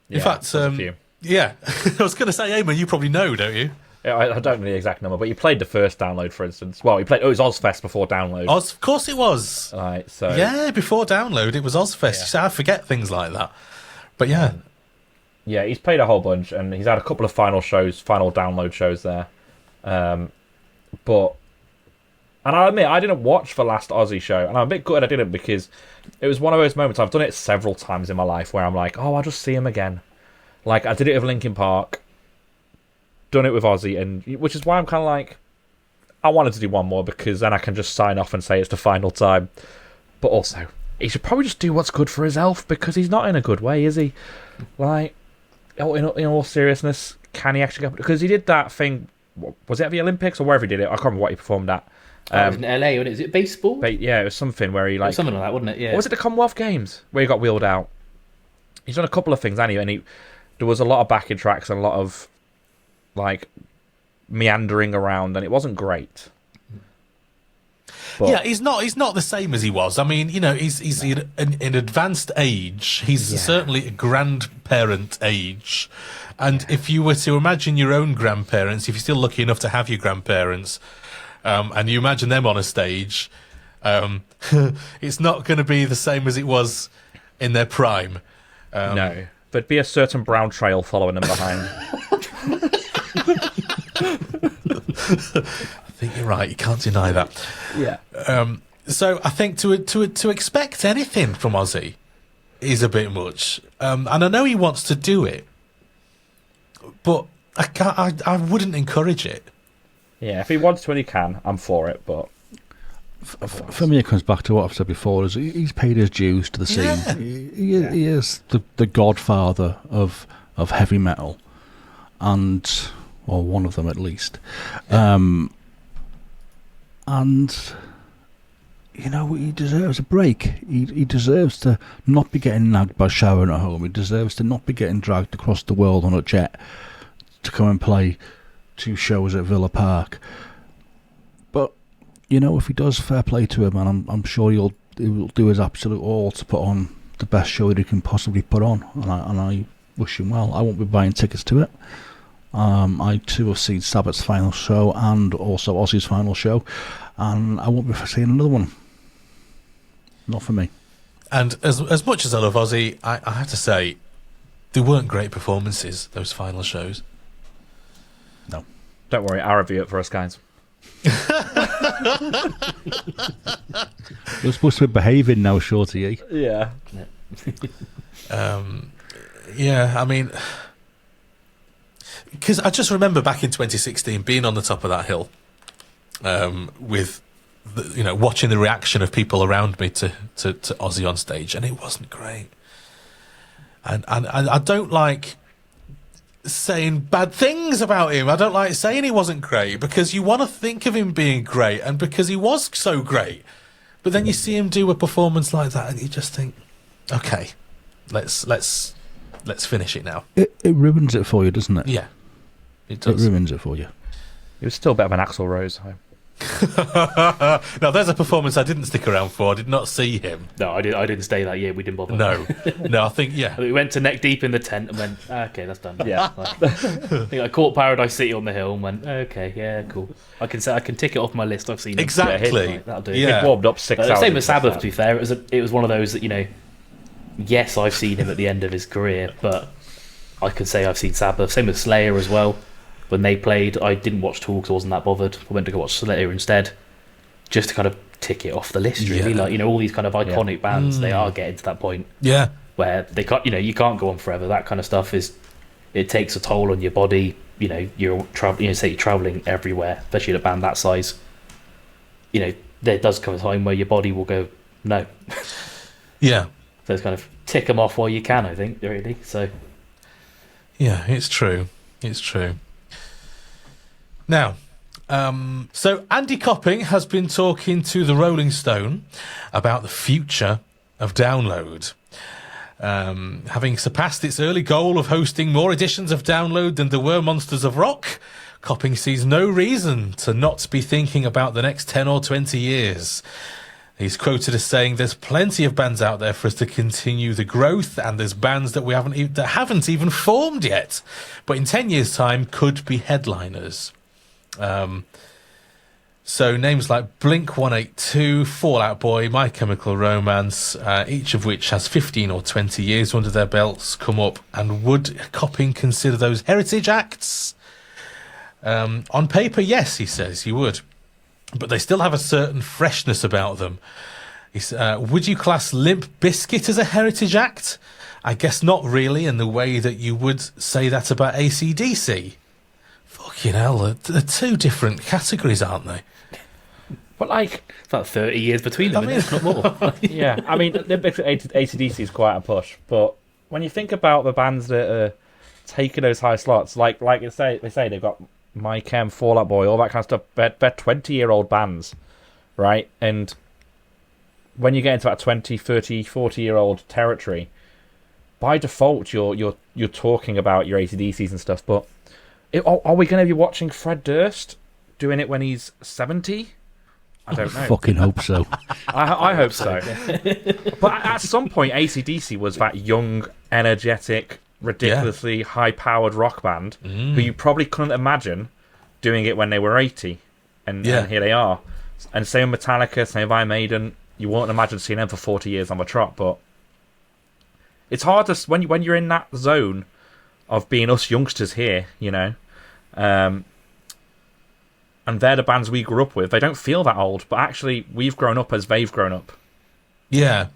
In fact, a few. yeah, I was going to say, Eamon, you probably know, don't you? I don't know the exact number, but he played the first download, for instance. Well, it was Ozfest before download. Of course it was. Right, so Yeah, before Download, it was Ozfest. Yeah. So I forget things like that. But yeah. yeah, he's played a whole bunch, and he's had a couple of final download shows there. But, and I'll admit, I didn't watch the last Ozzy show, and I'm a bit gutted I didn't, because it was one of those moments. I've done it several times in my life where I'm like, oh, I'll just see him again. Like, I did it with Linkin Park, done it with Ozzy, and which is why I'm kind of like, I wanted to do one more, because then I can just sign off and say it's the final time. But also, he should probably just do what's good for his health, because he's not in a good way, is he? Like, in all seriousness, can he actually go? Because he did that thing, was it at the Olympics or wherever he did it? I can't remember what he performed at. it was in LA, wasn't it? Is it baseball? But yeah, it was something where he, like, Something like that, wasn't it? Yeah. or was it the Commonwealth Games where he got wheeled out? He's done a couple of things, and there was a lot of backing tracks and a lot of, like, meandering around, and it wasn't great. But, yeah, he's not the same as he was. I mean, you know, he's in advanced age. He's certainly a grandparent age. And if you were to imagine your own grandparents, if you're still lucky enough to have your grandparents, and you imagine them on a stage, it's not going to be the same as it was in their prime. no, there'd be a certain brown trail following them behind. I think you're right. You can't deny that. Yeah. So I think to expect anything from Ozzy is a bit much. And I know he wants to do it, but I wouldn't encourage it. Yeah, if he wants to and he can, I'm for it, but For me, it comes back to what I've said before: is he's paid his dues to the scene. Yeah. He is the godfather of heavy metal, or one of them at least. And you know, he deserves a break. He deserves to not be getting nagged by Sharon at home. He deserves to not be getting dragged across the world on a jet to come and play 2 shows at Villa Park. But you know, if he does, fair play to him, and I'm sure he will do his absolute all to put on the best show that he can possibly put on, and I wish him well. I won't be buying tickets to it. I too have seen Sabbath's final show and also Ozzy's final show, and I won't be seeing another one. Not for me. And as much as I love Ozzy, I have to say, they weren't great performances, those final shows. No. don't worry, I'll review it for us, guys. You're supposed to be behaving now, Shorty. Yeah. Yeah, I mean, because I just remember back in 2016 being on the top of that hill, with watching the reaction of people around me to Ozzy on stage, and it wasn't great. And I don't like saying bad things about him. I don't like saying he wasn't great, because you want to think of him being great, and because he was so great. But then you see him do a performance like that, and you just think, okay, let's finish it now. It ruins it for you, doesn't it? Yeah, it does. It ruins it for you. It was still better than Axl Rose. Now, there's a performance I didn't stick around for. I did not see him. No, I didn't stay that year. We didn't bother. No, I think, yeah. We went to neck deep in the tent and went, okay, that's done. Yeah. I think I caught Paradise City on the hill and went, okay, yeah, cool. I can tick it off my list. I've seen it. Exactly. Right, that'll do. Yeah. It warmed up 6 hours. Same as Sabbath, to be fair. It was one of those that, you know, yes, I've seen him at the end of his career, but I can say I've seen Sabbath. Same with Slayer as well. When they played, I didn't watch Tool because I wasn't that bothered. I went to go watch Slayer instead, just to kind of tick it off the list, really. Yeah. Like, you know, all these kind of iconic bands, they are getting to that point Yeah. where they can't, you know, you can't go on forever. That kind of stuff it takes a toll on your body. You know, you're traveling everywhere, especially in a band that size. You know, there does come a time where your body will go, no. Yeah. So it's kind of tick them off while you can, I think, really. So, Yeah, it's true. It's true. Now, so Andy Copping has been talking to the Rolling Stone about the future of Download. Having surpassed its early goal of hosting more editions of Download than there were Monsters of Rock, Copping sees no reason to not be thinking about the next 10 or 20 years. He's quoted as saying, "There's plenty of bands out there for us to continue the growth, and there's bands that haven't even formed yet, but in 10 years' time could be headliners." So names like Blink-182, Fall Out Boy, My Chemical Romance, each of which has 15 or 20 years under their belts, come up. And would Copping consider those heritage acts? On paper, yes, he says he would. But they still have a certain freshness about them. Would you class Limp Bizkit as a heritage act? I guess not really, in the way that you would say that about AC/DC. Fucking hell, they're two different categories, aren't they? But like, it's about 30 years between them, I isn't it? Not more. yeah, I mean, AC/DC is quite a push, but when you think about the bands that are taking those high slots, like they say they've got My Chem, Fall Out Boy, all that kind of stuff. They're 20-year-old bands, right? And when you get into that 20, 30, 40-year-old territory, by default, you're talking about your AC/DCs and stuff. But are we going to be watching Fred Durst doing it when he's 70? I don't know. Fucking hope so. I hope so. But at some point, AC/DC was that young, energetic, ridiculously high-powered rock band who you probably couldn't imagine doing it when they were 80. And here they are. And same with Metallica, same with Iron Maiden. You won't imagine seeing them for 40 years on the trot, but it's hard to... When you're in that zone of being us youngsters here, you know... and they're the bands we grew up with. They don't feel that old, but actually we've grown up as they've grown up. Yeah.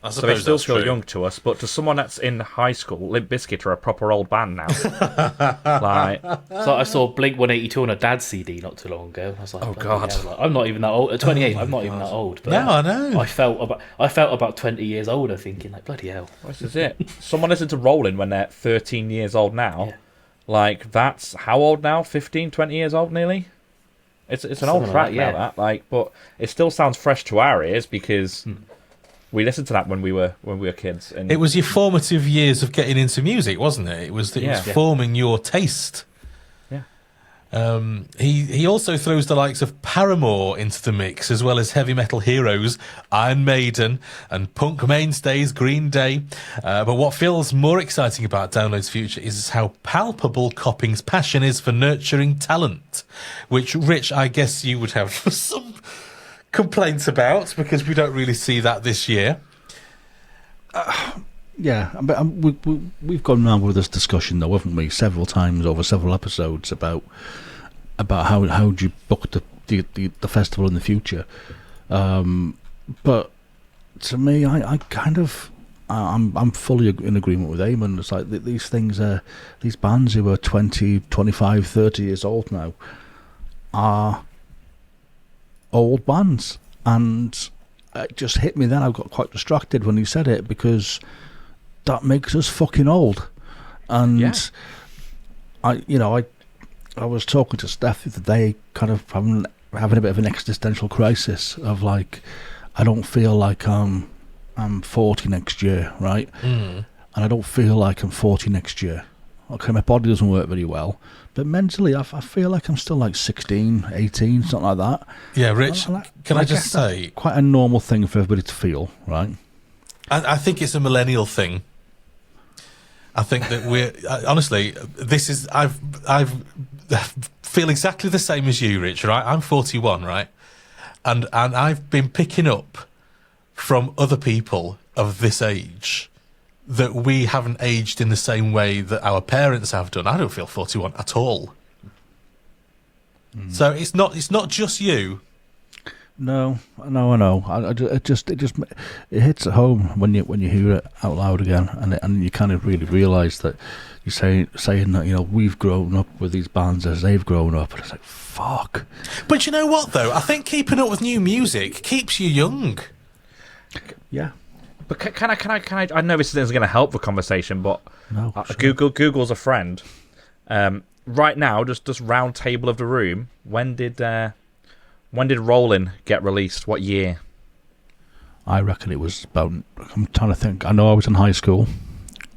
I So they suppose still that's feel true. young to us, but to someone that's in high school, Limp Bizkit are a proper old band now. Like, So I saw Blink-182 on a dad's CD not too long ago. I was like, Oh, bloody God. hell, like, I'm not even that old. At 28, I'm not even that old. But No, I know. I felt about 20 years older, thinking like, bloody hell. this is it. Someone listen to Rolling when they're 13 years old now. Yeah. Like, that's how old now? 15, 20 years old nearly? It's an old Something track like now, that, yeah. that. Like, but it still sounds fresh to our ears because we listened to that when we were kids. And It was your formative years of getting into music, wasn't it? It was forming your taste. Yeah. He also throws the likes of Paramore into the mix, as well as heavy metal heroes Iron Maiden and punk mainstays Green Day. But what feels more exciting about Download's future is how palpable Copping's passion is for nurturing talent, which, Rich, I guess you would have some complaints about, because we don't really see that this year. Yeah, but we've gone round with this discussion, though, haven't we, several times over several episodes about how do you book the festival in the future. But to me, I'm fully in agreement with Eamon. It's like these things are, these bands who are 20, 25, 30 years old now are old bands, and it just hit me then. I got quite distracted when he said it, because that makes us fucking old. And I was talking to Steph the other day, kind of having a bit of an existential crisis of like, I don't feel like I'm 40 next year, right? And I don't feel like I'm 40 next year. okay, my body doesn't work very well, but mentally I feel like I'm still like 16, 18, something like that. Yeah, Rich, can I just guess that's say... quite a normal thing for everybody to feel, right? I think it's a millennial thing. I think that honestly, this is... I feel exactly the same as you, Rich, right? I'm 41, right? And I've been picking up from other people of this age that we haven't aged in the same way that our parents have done. I don't feel 41 at all. So it's not just you. No, I know. It just hits at home when you hear it out loud again, and you kind of really realise that you're saying that, you know, we've grown up with these bands as they've grown up, and it's like, fuck. But you know what though? I think keeping up with new music keeps you young. Yeah. But can I? I know this isn't going to help the conversation, but no, sure. Google's a friend. Right now, just round table of the room. When did Rollin' get released? What year? I reckon it was about... I'm trying to think. I know I was in high school.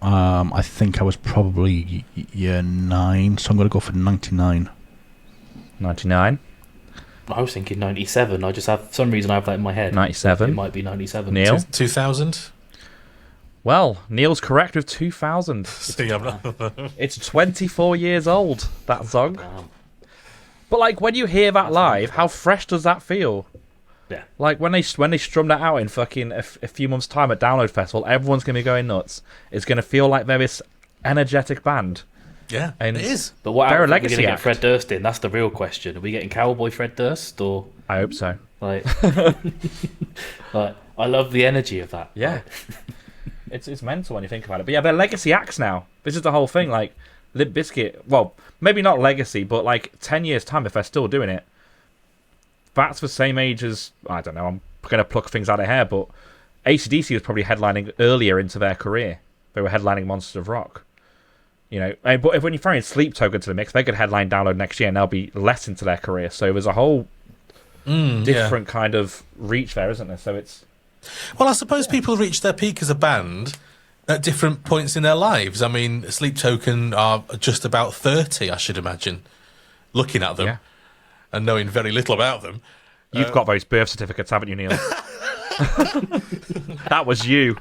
I think I was probably year 9, so I'm going to go for 99. 99? I was thinking 97. I just have... For some reason I have that in my head. 97? It might be 97. Neil? 2000? Well, Neil's correct with 2000. See, I'm not... It's 24 years old, that song. Wow. But, like, when you hear that live, how fresh does that feel? Yeah. Like, when they strum that out in fucking a few months' time at Download Festival, everyone's going to be going nuts. It's going to feel like they're this energetic band. Yeah, and it is. But what they're a outfit are we legacy going to get act. Fred Durst in? That's the real question. Are we getting Cowboy Fred Durst, or... I hope so. Like... like, I love the energy of that. Yeah. It's mental when you think about it. But yeah, they're legacy acts now. This is the whole thing. Like, Limp Bizkit, well, maybe not legacy, but like 10 years' time, if they're still doing it, that's the same age as, I don't know, I'm going to pluck things out of hair, but AC/DC was probably headlining earlier into their career. They were headlining Monsters of Rock. You know, but when you throw in Sleep Token to the mix, they could headline Download next year and they'll be less into their career. So there's a whole different kind of reach there, isn't there? So it's... Well, I suppose people reach their peak as a band at different points in their lives. I mean, Sleep Token are just about 30, I should imagine, looking at them and knowing very little about them. You've got those birth certificates, haven't you, Neil? That was you.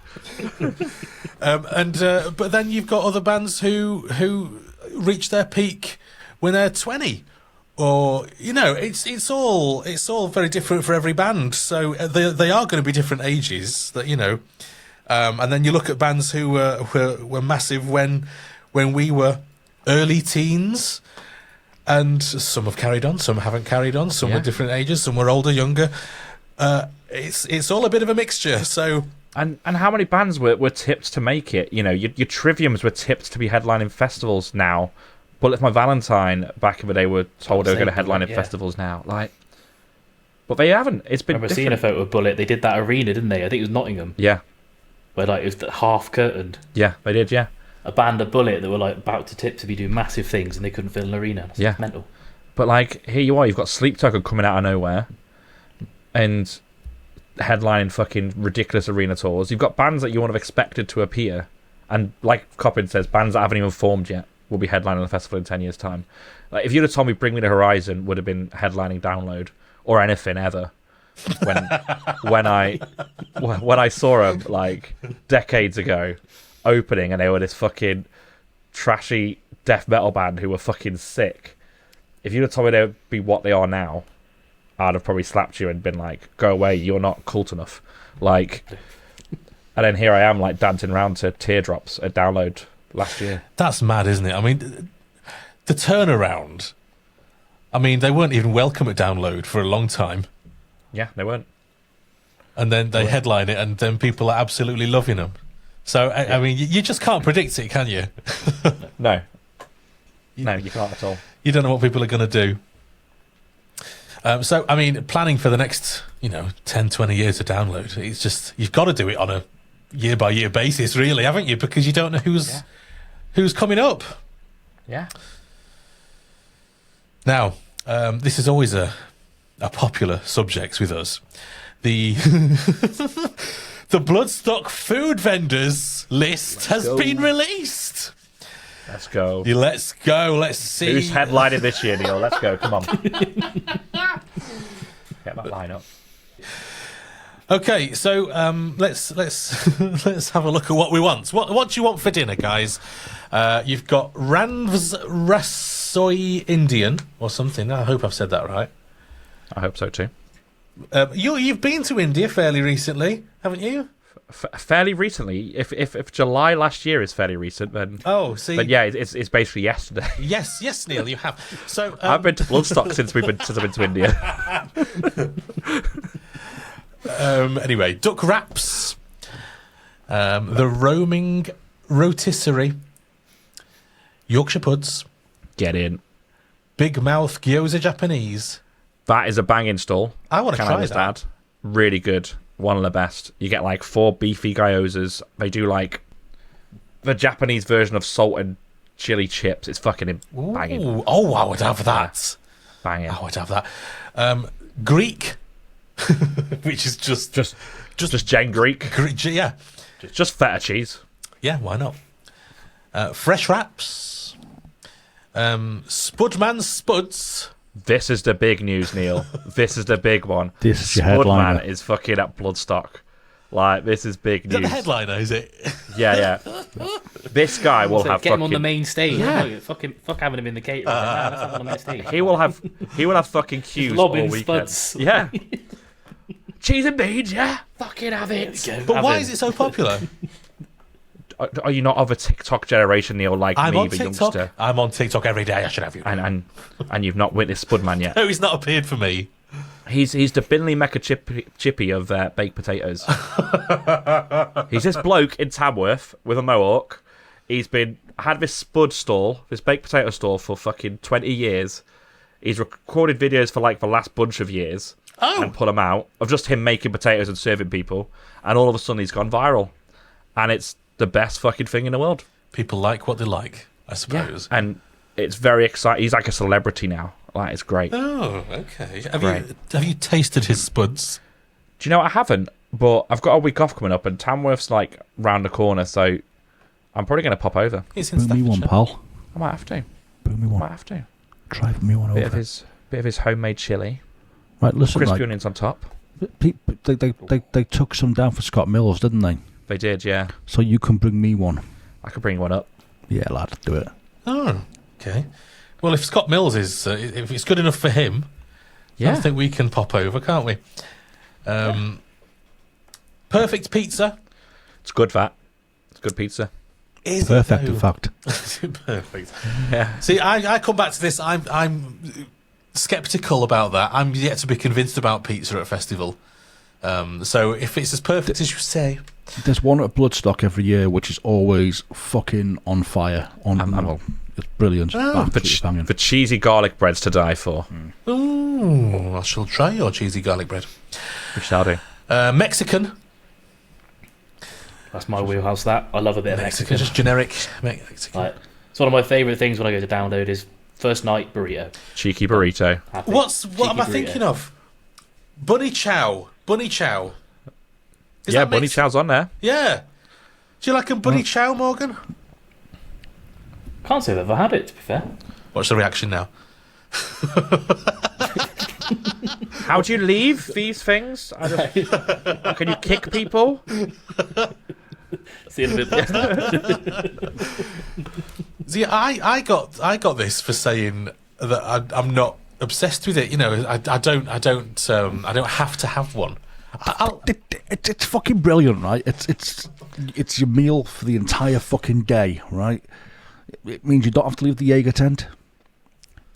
But then you've got other bands who reach their peak when they're 20. Or, you know, it's all very different for every band. So they are going to be different ages. That, you know, and then you look at bands who were massive when we were early teens, and some have carried on, some haven't carried on, some were different ages, some were older, younger. It's all a bit of a mixture. So and how many bands were tipped to make it? You know, your Triviums were tipped to be headlining festivals now. Bullet for My Valentine back in the day were told they were going to headline in festivals now. Like, but they haven't. It's been. I remember different. seeing a photo of Bullet. They did that arena, didn't they? I think it was Nottingham. Yeah. Where like it was half curtained. Yeah, they did. Yeah. A band of Bullet that were like about to tip to be doing massive things and they couldn't fill an arena. That's mental. But like, here you are. You've got Sleep Token coming out of nowhere, and headlining fucking ridiculous arena tours. You've got bands that you wouldn't have expected to appear, and like Coppin says, bands that haven't even formed yet will be headlining the festival in 10 years' time. Like, if you'd have told me Bring Me the Horizon would have been headlining Download or anything ever, when I saw them like decades ago opening, and they were this fucking trashy death metal band who were fucking sick. If you'd have told me they would be what they are now, I'd have probably slapped you and been like, "Go away, you're not cult enough." Like, and then here I am, like dancing around to Teardrops at Download last year. That's mad, isn't it? I mean, the turnaround. I mean, they weren't even welcome at Download for a long time. Yeah, they weren't. And then they headline it, and then people are absolutely loving them. So, I mean, you just can't predict it, can you? No. No, you can't at all. You don't know what people are going to do. So, I mean, planning for the next, 10, 20 years of Download, it's just, you've got to do it on a year-by-year basis, really, haven't you? Because you don't know who's coming up. Yeah. Now, this is always a popular subject with us. The the Bloodstock food vendors list has been released. Let's go. Let's go. Let's see. Who's headlining this year, Neil? Let's go. Come on. Get that line up. Okay, so let's let's have a look at what we want. What do you want for dinner, guys? You've got Ranv's Rasoi Indian or something. I hope I've said that right. I hope so too. You've been to India fairly recently, haven't you? Fairly recently. If July last year is fairly recent, then then yeah, it's basically yesterday. Yes, Neil, you have. So I've been to Bloodstock since I've been to India. Anyway, duck wraps, the roaming rotisserie, Yorkshire puds, Get in. big mouth gyoza Japanese. That is a banging stall. I want to Can try I just that. add? Really good. One of the best. You get like 4 beefy gyozas. They do like the Japanese version of salt and chili chips. It's fucking banging. Ooh, oh, I would have that. Banging. I would have that. Greek, which is just Gen Greek. yeah, Just feta cheese. yeah. Why not? Fresh wraps, Spudman Spuds. This is the big news, Neil. This is the big one. This is your headliner. Spudman is fucking at Bloodstock. Like, this is big Is that news. the headliner? Is it? Yeah. This guy will have Get him on the fucking... main stage. Yeah. No, fuck having him in the catering. Let's have him on the main stage. He will have fucking queues all Lobbing weekend. spuds. Yeah. Cheese and beans, yeah. Fucking have it. But why is it so popular? Are you not of a TikTok generation, Neil, like I'm me, on the TikTok. youngster? I'm on TikTok every day. I should have you. And you've not witnessed Spudman yet. No, he's not appeared for me. He's the Binley Mecca Chippy of baked potatoes. He's this bloke in Tamworth with a mohawk. He's had this spud stall, this baked potato stall, for fucking 20 years. He's recorded videos for like the last bunch of years and put them out of just him making potatoes and serving people. And all of a sudden he's gone viral. And it's the best fucking thing in the world. People like what they like, I suppose. And it's very exciting. He's like a celebrity now. Like, it's great. Oh, okay. Have Great. you tasted his spuds? Do you know what? I haven't, but I've got a week off coming up, and Tamworth's like round the corner, so I'm probably going to pop over. It's in Bring me one, Staffordshire. pal. I might have to. Bring me one. Might have to. Try for me one Bit over. of his homemade chili. Right, listen, Crispy like, onions on top. they took some down for Scott Mills, didn't they? They did, yeah. So you can bring me one. I could bring one up. Yeah, lad, do it. Oh, okay. Well, if Scott Mills is, if it's good enough for him, Yeah. I think we can pop over, can't we? Perfect pizza. It's good, that. It's good pizza. Is Perfect, it, in fact. Perfect. Yeah. See, I come back to this. I'm sceptical about that. I'm yet to be convinced about pizza at a festival. So if it's as perfect as you say, There's one at Bloodstock every year, which is always fucking on fire. It's brilliant. Absolutely banging. The cheesy garlic bread's to die for. ooh, I shall try your cheesy garlic bread. We shall do. Mexican. That's my wheelhouse. That I love a bit of Mexican. Just generic Mexican. Like, it's one of my favourite things when I go to download is first night burrito. Cheeky burrito. Happy. What Cheeky am I burrito. thinking of? Bunny chow. Bunny chow. Is Yeah, that bunny Mex- chow's on there. Yeah. Do you like a bunny chow, Morgan? Can't say I've ever had it, to be fair. What's the reaction now? How do you leave these things? Can you kick people? See you in a bit. See, I got this for saying that I'm not obsessed with it. You know, I don't have to have one. It's fucking brilliant, right? It's your meal for the entire fucking day, right? It means you don't have to leave the Jaeger tent.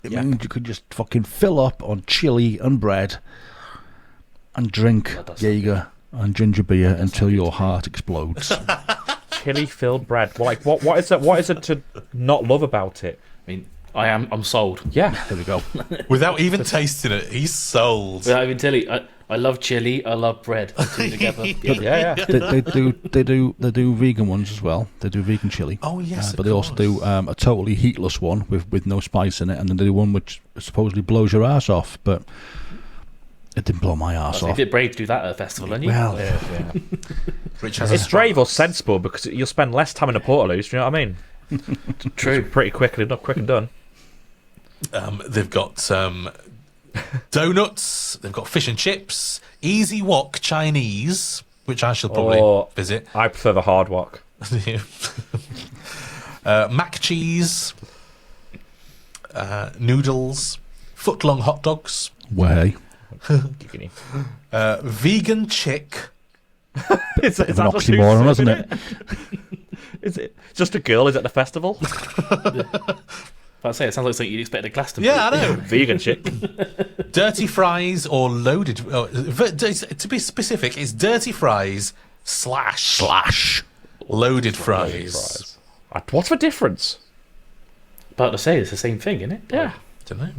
It means you could just fucking fill up on chili and bread and drink Jaeger and ginger beer until your heart explodes. Chili filled bread. Well, like what is it? What is it to not love about it? I mean, I'm sold. Yeah. There we go. Without even tasting it, he's sold. Without even telling you, I love chili. I love bread. The two together. Yeah. They do vegan ones as well. They do vegan chili. Oh yes, But they also do a totally heatless one with no spice in it, and then they do one which supposedly blows your ass off, but it didn't blow my ass You're a off. bit brave to do that at a festival, aren't you? Well, Rich has It's brave or sensible because you'll spend less time in a portaloos. Do you know what I mean? True. Pretty quickly, not quick and done. They've got donuts. They've got fish and chips. Easy Wok Chinese, which I shall probably visit. I prefer the hard wok. Mac cheese. Noodles. Footlong hot dogs. Way. Vegan chick. Is that An just who's oxymoron, isn't serving it? Is it just a girl? Is at the festival? I'd say it sounds like something you'd expect a Glastonbury. Yeah, I know. Vegan chick. Dirty fries or loaded. To be specific, it's dirty fries slash loaded fries. What's the difference? About to say it's the same thing, isn't it? Yeah. Don't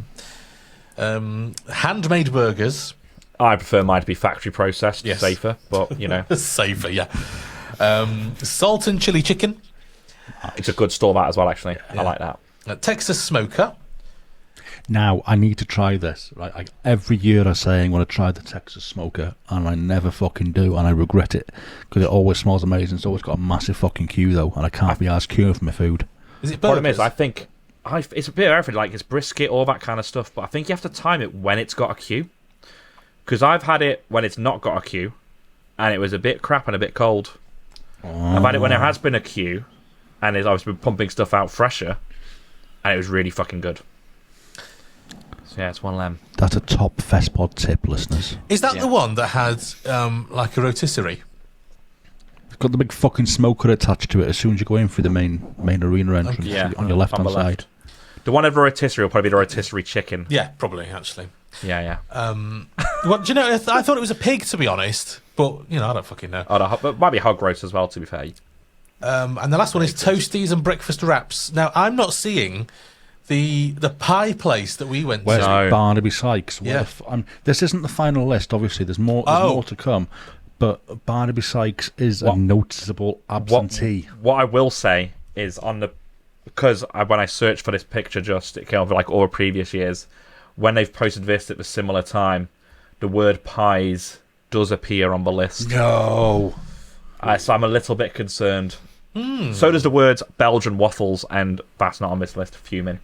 know. Handmade burgers. I prefer mine to be factory processed, Yes. safer, but you know, Safer, yeah. Salt and chili chicken. it's a good store that as well. Actually, I like that. Texas smoker. Now, I need to try this. Right, every year I say I'm going to try the Texas Smoker, and I never fucking do, and I regret it, because it always smells amazing. It's always got a massive fucking queue, though, and I can't be asked queuing for my food. Is it Problem burgers? is, I think it's a bit of everything, like it's brisket, all that kind of stuff, but I think you have to time it when it's got a queue. Because I've had it when it's not got a queue, and it was a bit crap and a bit cold. I've had it when there has been a queue, and I've been pumping stuff out fresher, and it was really fucking good. So yeah, it's one of them. That's a top Festpod tip, listeners. Is that the one that had like a rotisserie? It's got the big fucking smoker attached to it as soon as you go in through the main arena entrance. Yeah, on your left-hand on the side. left. The one of the rotisserie will probably be the rotisserie chicken. Yeah, probably actually. Yeah. Well, do you know? I thought it was a pig, to be honest, but I don't fucking know. It might be hog roast as well, to be fair. And the last one is toasties and breakfast wraps. Now, I'm not seeing the pie place that we went Where's to. No. Barnaby Sykes? Yeah. This isn't the final list, obviously. There's more to come. But Barnaby Sykes is a noticeable absentee. What I will say is because when I searched for this picture, it came up like all the previous years. When they've posted this at a similar time, the word pies does appear on the list. No. So I'm a little bit concerned. So does the words Belgian waffles, and that's not on this list. Fuming.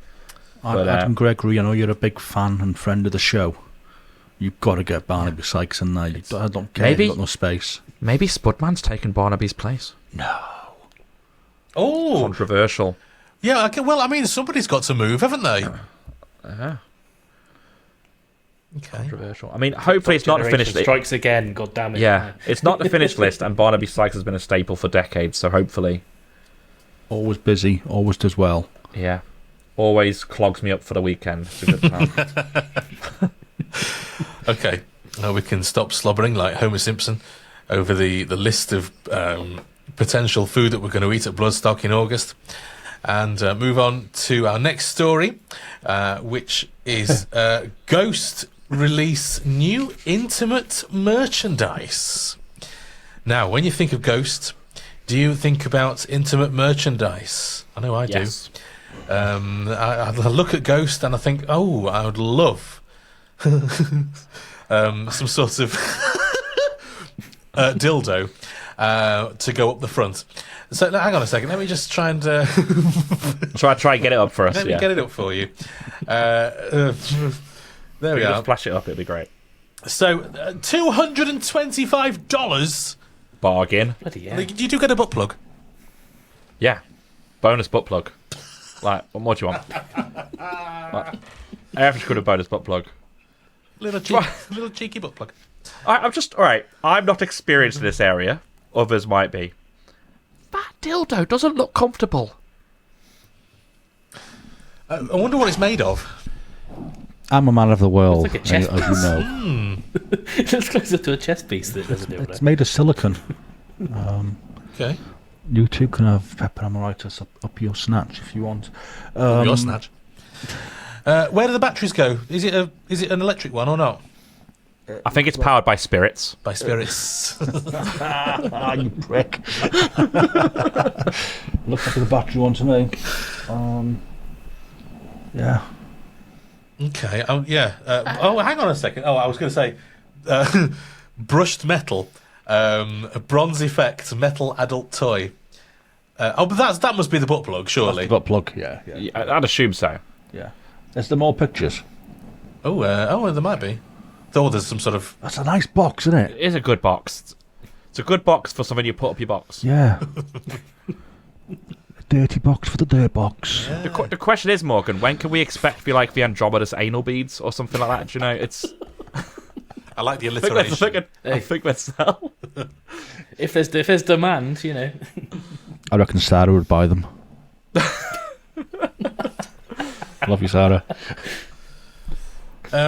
Adam Gregory, I know you're a big fan and friend of the show. You've got to get Barnaby Sykes in there. I don't care. You've got no space. Maybe Spudman's taken Barnaby's place. No. Oh, Controversial. yeah. Okay, well, I mean, somebody's got to move, haven't they? Okay. Controversial. I mean, hopefully it's not the Generation finished list. strikes again. God damn it! Yeah, it's not the finished list, and Barnaby Sykes has been a staple for decades. So hopefully, Always busy, always does well. yeah, always clogs me up for the weekend. It's a good plan. Okay. Now we can stop slobbering like Homer Simpson over the list of potential food that we're going to eat at Bloodstock in August, and move on to our next story, which is Ghost release new intimate merchandise. Now, when you think of Ghost, do you think about intimate merchandise? I know I do. Yes. I look at Ghost and I think, oh, I would love some sort of dildo to go up the front. So hang on a second. Let me just try and Try and get it up for us. let me Yeah. get it up for you. There we If you are. just flash it up, it'd be great. So $225. Bargain. Bloody hell. You do get a butt plug. Yeah. Bonus butt plug. Like, what more do you want? Every could have bonus butt plug. Little cheeky butt plug. I'm just alright. I'm not experienced in this area. Others might be. That dildo doesn't look comfortable. I wonder what it's made of. I'm a man of the world, It's like a chest as you know. It looks closer to a chest piece than it does a dildo. It's made of silicon. Okay. You too can have pepperamoritis up your snatch if you want. Your snatch. Where do the batteries go? Is it an electric one or not? I think it's powered by spirits. By spirits. Ah, you prick. Looks like the battery one to me. Yeah. Okay. Yeah. Hang on a second. Oh, I was going to say brushed metal, a bronze effect metal adult toy. But that must be the butt plug, surely. Butt plug, yeah. I'd assume so. Yeah. Is there more pictures? Oh, there might be. Oh, there's some sort of... That's a nice box, isn't it? It is a good box. It's a good box for something you put up your box. Yeah. A dirty box for the dirt box. Yeah. The question is, Morgan, when can we expect to be like the Andromedous anal beads or something like that? Do you know, it's... I like the alliteration. I think let's sell. If there's demand, I reckon Sarah would buy them. Love you, Sarah.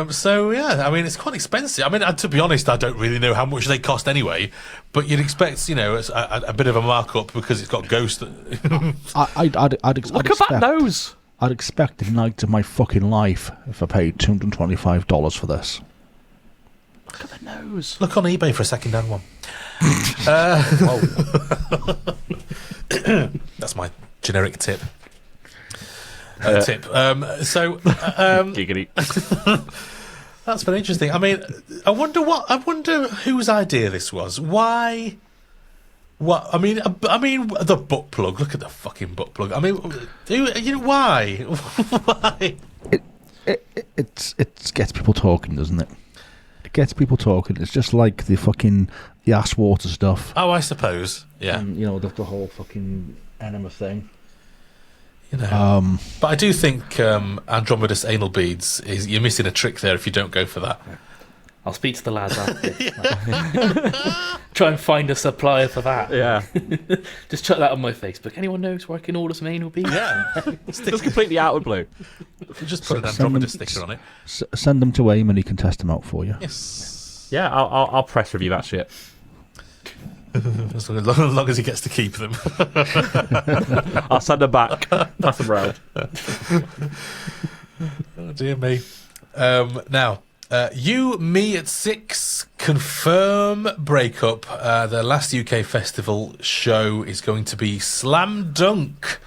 So yeah, I mean it's quite expensive. I mean, to be honest, I don't really know how much they cost anyway. But you'd expect, a bit of a markup because it's got Ghost. I'd Look at that nose. I'd expect the night of my fucking life if I paid $225 for this. Look at the nose. Look on eBay for a second-hand one. That's my generic tip. Giggity. That's very interesting. I mean, I wonder whose idea this was. Why? What? I mean, the butt plug. Look at the fucking butt plug. I mean, why? Why? It gets people talking, doesn't it? It gets people talking. It's just like the ass water stuff. Oh, I suppose. Yeah. And, the whole fucking enema thing. But I do think Andromedous anal beads you're missing a trick there if you don't go for that. I'll speak to the lads after. Try and find a supplier for that. Yeah. Just chuck that on my Facebook. Anyone knows where I can order some anal beads? Yeah. Just completely out of blue. Just put an Andromeda sticker on it. Send them to Eamon and he can test them out for you. Yes. Yeah, I'll press review that shit. As long as he gets to keep them. I'll send them back. Pass them round. Oh dear me. Now, You, Me at 6 confirm breakup. The last UK festival show is going to be Slam Dunk.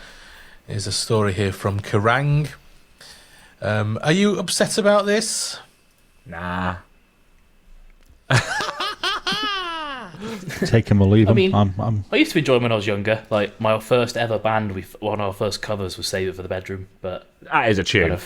Here's a story here from Kerrang. Are you upset about this? Nah. Take him or leave him. I mean, I'm I used to enjoy them when I was younger. Like my first ever band, one of our first covers was "Save It for the Bedroom," but That is a tune.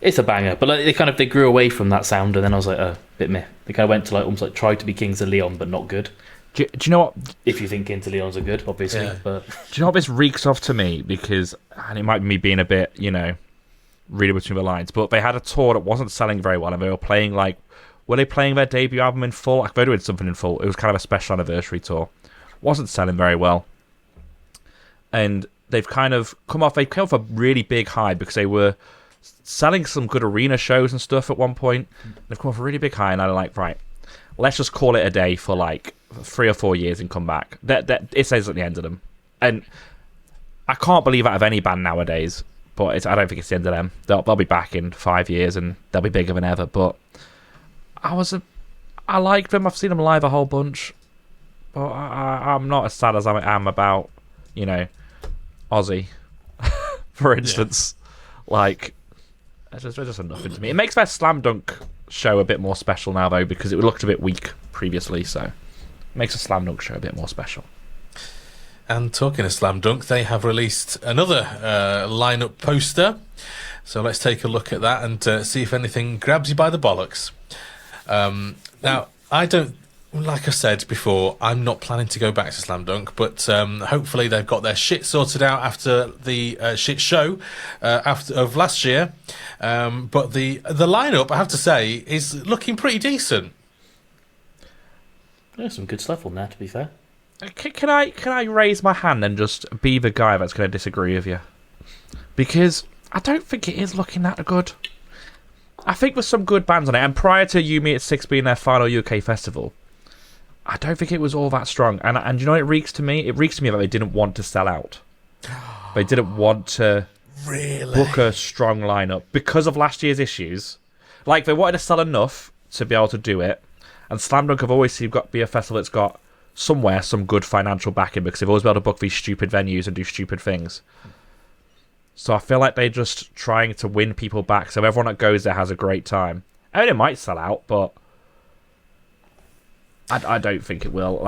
It's a banger. But like, they grew away from that sound, and then I was like, a bit meh. They kind of went to almost like tried to be Kings of Leon, but not good. Do you know what? If you think Kings of Leons are good, obviously. Yeah. But Do you know what this reeks of to me? Because, and it might be me being a bit, reading between the lines, but they had a tour that wasn't selling very well, and they were playing were they playing their debut album in full? Like, they were doing something in full. It was kind of a special anniversary tour. Wasn't selling very well. And they've kind of come off a really big high because they were selling some good arena shows and stuff at one point. They've come off a really big high, and I'm like, right, let's just call it a day for 3 or 4 years and come back. That it says at the end of them. And I can't believe out of any band nowadays, but I don't think it's the end of them. They'll be back in 5 years and they'll be bigger than ever. But I like them. I've seen them live a whole bunch, but I'm not as sad as I am about Ozzy, for instance. Yeah. It's just nothing to me. It makes their Slam Dunk show a bit more special now, though, because it looked a bit weak previously. So it makes a Slam Dunk show a bit more special. And talking of Slam Dunk, they have released another lineup poster. So let's take a look at that and see if anything grabs you by the bollocks. Now, I don't, like I said before, I'm not planning to go back to Slam Dunk, but hopefully they've got their shit sorted out after the shit show of last year. But the lineup, I have to say, is looking pretty decent. there's some good stuff on there, to be fair. Can I raise my hand and just be the guy that's going to disagree with you? Because I don't think it is looking that good. I think there's some good bands on it, and prior to You, Me at 6 being their final UK festival, I don't think it was all that strong. And you know what it reeks to me? It reeks to me that they didn't want to sell out. They didn't want to book a strong lineup because of last year's issues. They wanted to sell enough to be able to do it, and Slam Dunk have always seemed to be a festival that's got somewhere some good financial backing because they've always been able to book these stupid venues and do stupid things. So I feel like they're just trying to win people back so everyone that goes there has a great time. I mean, it might sell out, but I don't think it will.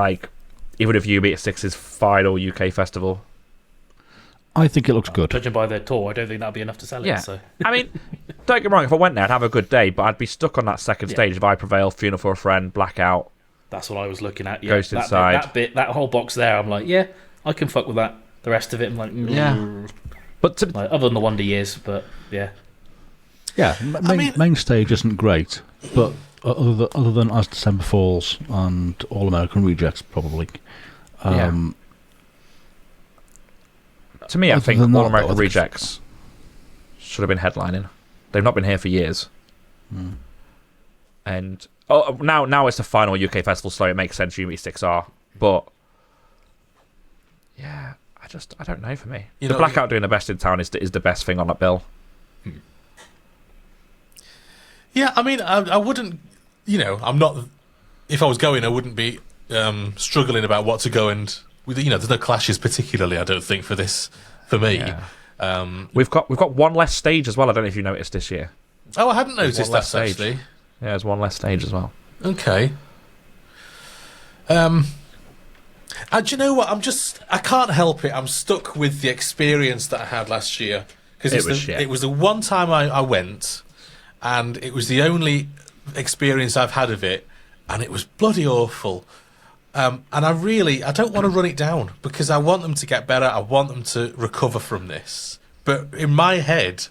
Even if You, Me at 6's final UK festival, I think it looks good. Judging by their tour, I don't think that'd be enough to sell it. Yeah. So. I mean, don't get me wrong, if I went there, I'd have a good day, but I'd be stuck on that second stage if I Prevail, Funeral for a Friend, Blackout. That's what I was looking at. Yeah, Ghost Inside. That whole box there, I'm like, yeah, I can fuck with that. The rest of it, I'm like, Yeah. But like, other than the Wonder Years, but yeah. Yeah, main stage isn't great, but other than As December Falls and All American Rejects, probably. To me, I think All American Rejects should have been headlining. They've not been here for years. And now it's the final UK festival, so it makes sense UB6 are. But yeah, I don't know for me. The Blackout doing the best in town is the best thing on that bill. Yeah, I mean, I wouldn't, I'm not, if I was going, I wouldn't be struggling about what to go and, there's no clashes particularly, I don't think, for me. Yeah. We've got one less stage as well, I don't know if you noticed this year. Oh, I hadn't noticed that, actually. Yeah, there's one less stage as well. Okay. And do you know what, I can't help it, I'm stuck with the experience that I had last year. Because it was the one time I went, and it was the only experience I've had of it, and it was bloody awful. And I don't want to run it down, because I want them to get better, I want them to recover from this. But in my head,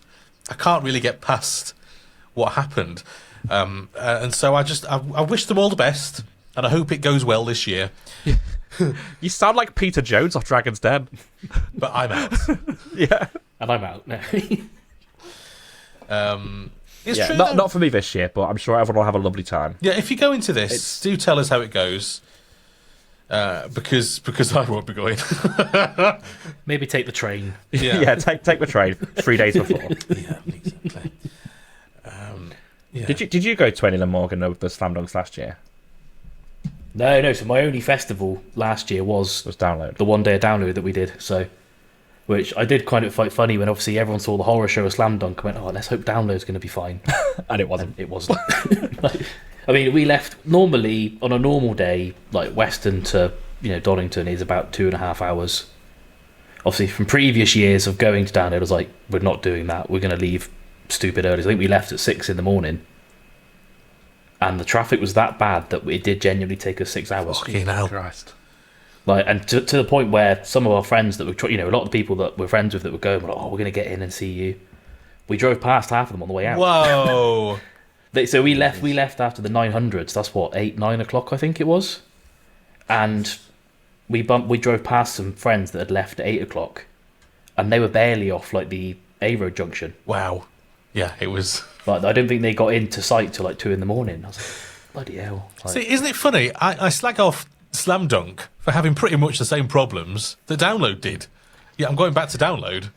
I can't really get past what happened. And so I wish them all the best, and I hope it goes well this year. You sound like Peter Jones off Dragon's Den. But I'm out. Yeah. And I'm out now. It's true, not for me this year, but I'm sure everyone will have a lovely time. Yeah, if you go into this, do tell us how it goes. Because I won't be going. Maybe take the train. Yeah, take the train 3 days before. Yeah, exactly. Yeah. Did you go to any of the Morgan of the Slam Dunks last year? No. So my only festival last year was Download. The one day of Download that we did. So, which I did kind of find funny when obviously everyone saw the horror show of Slam Dunk. I went, let's hope Download's going to be fine. And it wasn't. And it wasn't. I mean, we left normally on a normal day, like Weston to Donington is about 2.5 hours. Obviously, from previous years of going to Download, I was like, we're not doing that. We're going to leave stupid early. So I think we left at 6 a.m, and the traffic was that bad that it did genuinely take us 6 hours. Fucking hell. Christ. Like, and to the point where some of our friends that were, a lot of the people that we're friends with that were going, we're going to get in and see you. We drove past half of them on the way out. Whoa. So we left after the 900s. That's what, 8-9 o'clock I think it was, and we drove past some friends that had left at 8 o'clock, and they were barely off like the A Road junction. Wow. Yeah, it was. Like, I don't think they got into sight till like 2 a.m. I was like, bloody hell. Like, see, isn't it funny? I slag off Slam Dunk for having pretty much the same problems that Download did. Yeah, I'm going back to Download.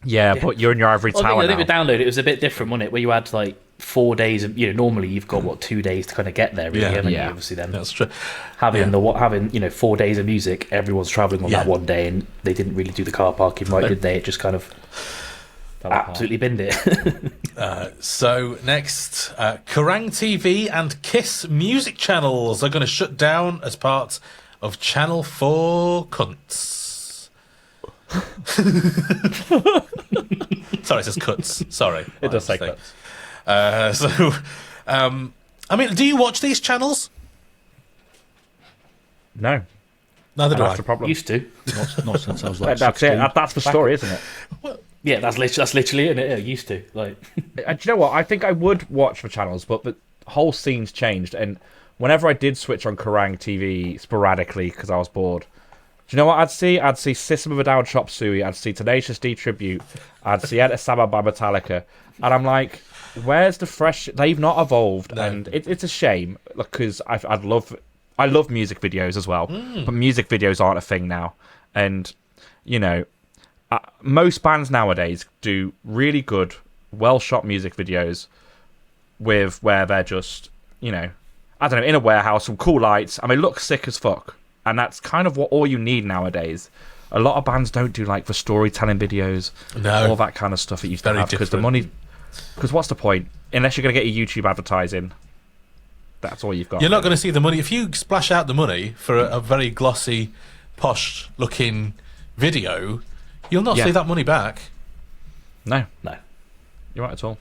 Yeah, but you're in your ivory tower I think now. with Download it was a bit different, wasn't it? Where you had like 4 days of, normally you've got 2 days to kind of get there, really, haven't you? Obviously, then that's true. Having 4 days of music, everyone's travelling on that one day, and they didn't really do the car parking right, did they? It just kind of absolutely binned it. So next, Kerrang TV and KISS music channels are going to shut down as part of Channel 4 Cunts. Sorry, it says cuts. Sorry. It does say cuts. I mean, do you watch these channels? No. Neither do I. That's the problem. Used to. Not since I was like That's 16. it. That's the story, isn't it? Well, Yeah, that's literally it, isn't it? Yeah, used to. Like, And do you know what? I think I would watch the channels, but the whole scene's changed. And whenever I did switch on Kerrang TV sporadically because I was bored, do you know what I'd see? I'd see System of a Down Chop Suey. I'd see Tenacious D Tribute. I'd see Etta Saba by Metallica. And I'm like, where's the fresh... They've not evolved. No. And it's a shame because I love music videos as well. But music videos aren't a thing now. And, most bands nowadays do really good, well-shot music videos with where they're just, I don't know, in a warehouse with cool lights, and they look sick as fuck. And that's kind of what all you need nowadays. A lot of bands don't do like the storytelling videos, all that kind of stuff that you used to have because the money. Because what's the point? Unless you're going to get your YouTube advertising, that's all you've got. You're not going to see the money if you splash out the money for a very glossy, posh-looking video. You'll not Yeah. see that money back. No, No. you're right at all.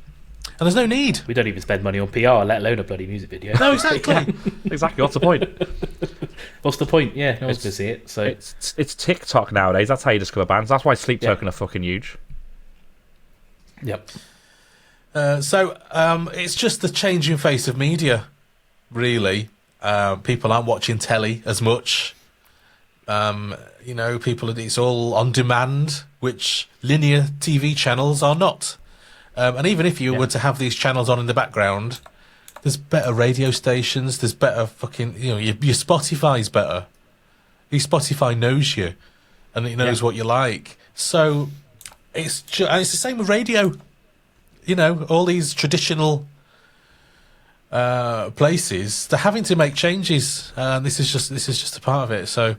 And there's no need. We don't even spend money on PR, let alone a bloody music video. No, exactly. Exactly. What's the point? What's the point? Yeah, no one's going to see it. So It's TikTok nowadays. That's how you discover bands. That's why Sleep Token are fucking huge. Yep. It's just the changing face of media, really. People aren't watching telly as much. It's all on demand, which linear TV channels are not. And even if you were to have these channels on in the background, there's better radio stations. There's better fucking, your Spotify's better. Your Spotify knows you, and it knows what you like. So it's the same with radio. All these traditional places, they're having to make changes. This is just a part of it. So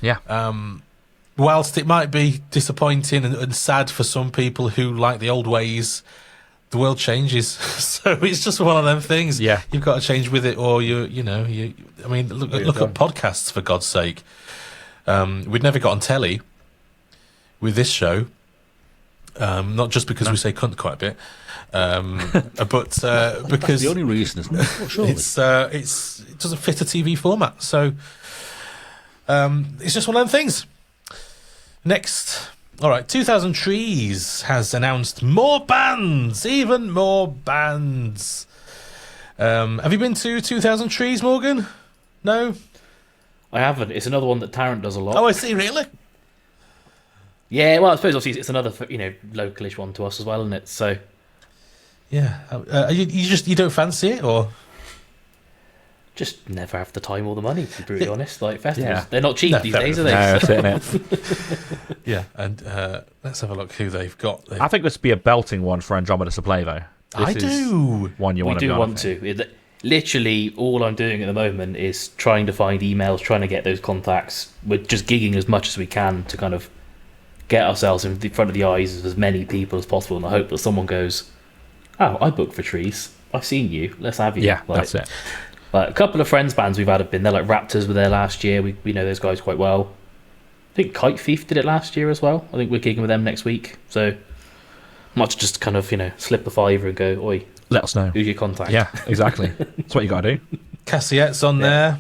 Yeah. Whilst it might be disappointing and sad for some people who like the old ways, the world changes. So it's just one of them things. Yeah. You've got to change with it, or look at podcasts, for God's sake. We'd never got on telly with this show. Not just because we say cunt quite a bit, but because That's the only reason, isn't it? Well, surely. it doesn't fit a TV format. So it's just one of them things. Next, all right, 2000 Trees has announced more bands, even more bands. Have you been to 2000 Trees, Morgan? No? I haven't. It's another one that Tarrant does a lot. Oh, I see, really? Yeah, well, I suppose obviously it's another localish one to us as well, isn't it? So Yeah. You don't fancy it, or? just never have the time or the money, to be brutally honest. Like festivals, Yeah. they're not cheap No, these fair days, are enough. they? No, that's it, innit? Yeah, and let's have a look who they've got. I think this would be a belting one for Andromedous to play, though. I This is do. one you We want to be do on, I want think. to. Literally, all I'm doing at the moment is trying to find emails, trying to get those contacts. We're just gigging as much as we can to kind of get ourselves in front of the eyes of as many people as possible, in the hope that someone goes, "Oh, I booked for Trees. I've seen you. Let's have you." Yeah, Like, that's it. Like, a couple of friends bands we've had have been there. Like Raptors were there last year. We know those guys quite well. I think Kite Thief did it last year as well. I think we're gigging with them next week. So much just kind of slip the fiver and go, "Oi, Let us know. who's your contact?" Yeah, exactly. That's what you got to do. Cassiette's on there,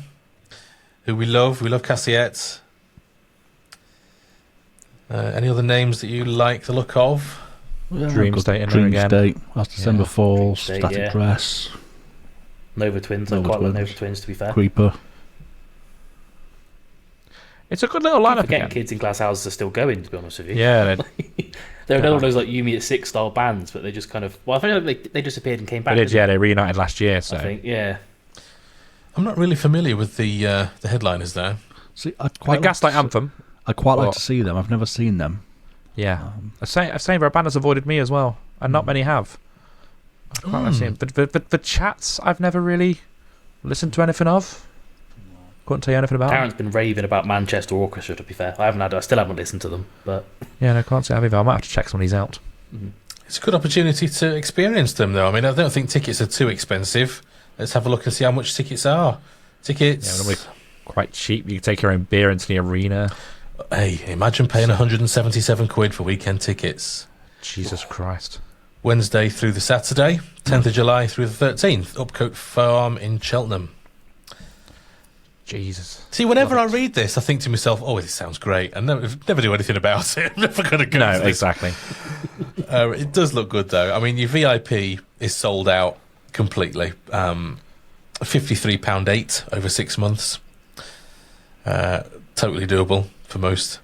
who we love. We love Cassiette. Any other names that you like the look of? Yeah, Dream I've got State in there Dream again. State, Last December Falls, State, Static yeah. Dress, Nova Twins. I Nova quite like Twins. Nova Twins, to be fair. Creeper. It's a good little I'm lineup forgetting again. Kids in Glass Houses are still going, to be honest with you. Yeah, They're another one of those like You Me at Six style bands, but they just kind of... Well, I feel like they disappeared and came back. they did. didn't Yeah, they reunited last year. they? So I think, yeah. I'm not really familiar with the headliners there. See, Gaslight Anthem. I'd quite like What? to see them. I've never seen them. Yeah, a Saver band has avoided me as well, and not many have. I quite like seeing the chats. I've never really listened to anything of. Couldn't tell you anything about. Darren's been raving about Manchester Orchestra, to be fair. I still haven't listened to them, but... Yeah, no, can't say I've either. I might have to check some of these out. It's a good opportunity to experience them, though. I mean, I don't think tickets are too expensive. Let's have a look and see how much tickets are. Tickets. Yeah, normally quite cheap. You can take your own beer into the arena. Hey, imagine paying 177 quid for weekend tickets. Jesus Christ. Wednesday through the Saturday, 10th of July through the 13th, Upcote Farm in Cheltenham. Jesus. See, whenever I read this, I think to myself, "Oh, this sounds great," and never do anything about it. I'm never going to go. No, to this. exactly. It does look good, though. I mean, your VIP is sold out completely. £53.8 over 6 months. Totally doable for most.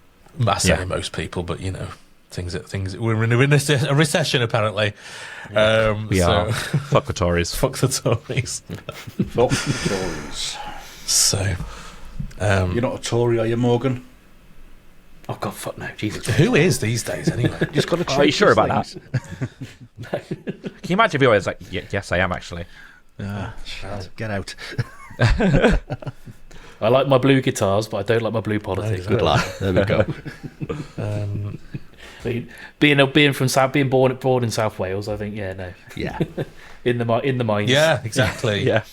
I say most people, but things. We're in a recession apparently. We are. Fuck the Tories. Fuck the Tories. Fuck the Tories. So, You're not a Tory, are you, Morgan? Oh, God, fuck no. Jesus. who is these days anyway? Just got to Are you sure about that? Can you imagine if you always like, yes, I am actually. Get out. I like my blue guitars, but I don't like my blue politics. Good lad. There we go. Being born in South Wales, I think, no. Yeah. In the mines. Yeah, exactly. Yeah.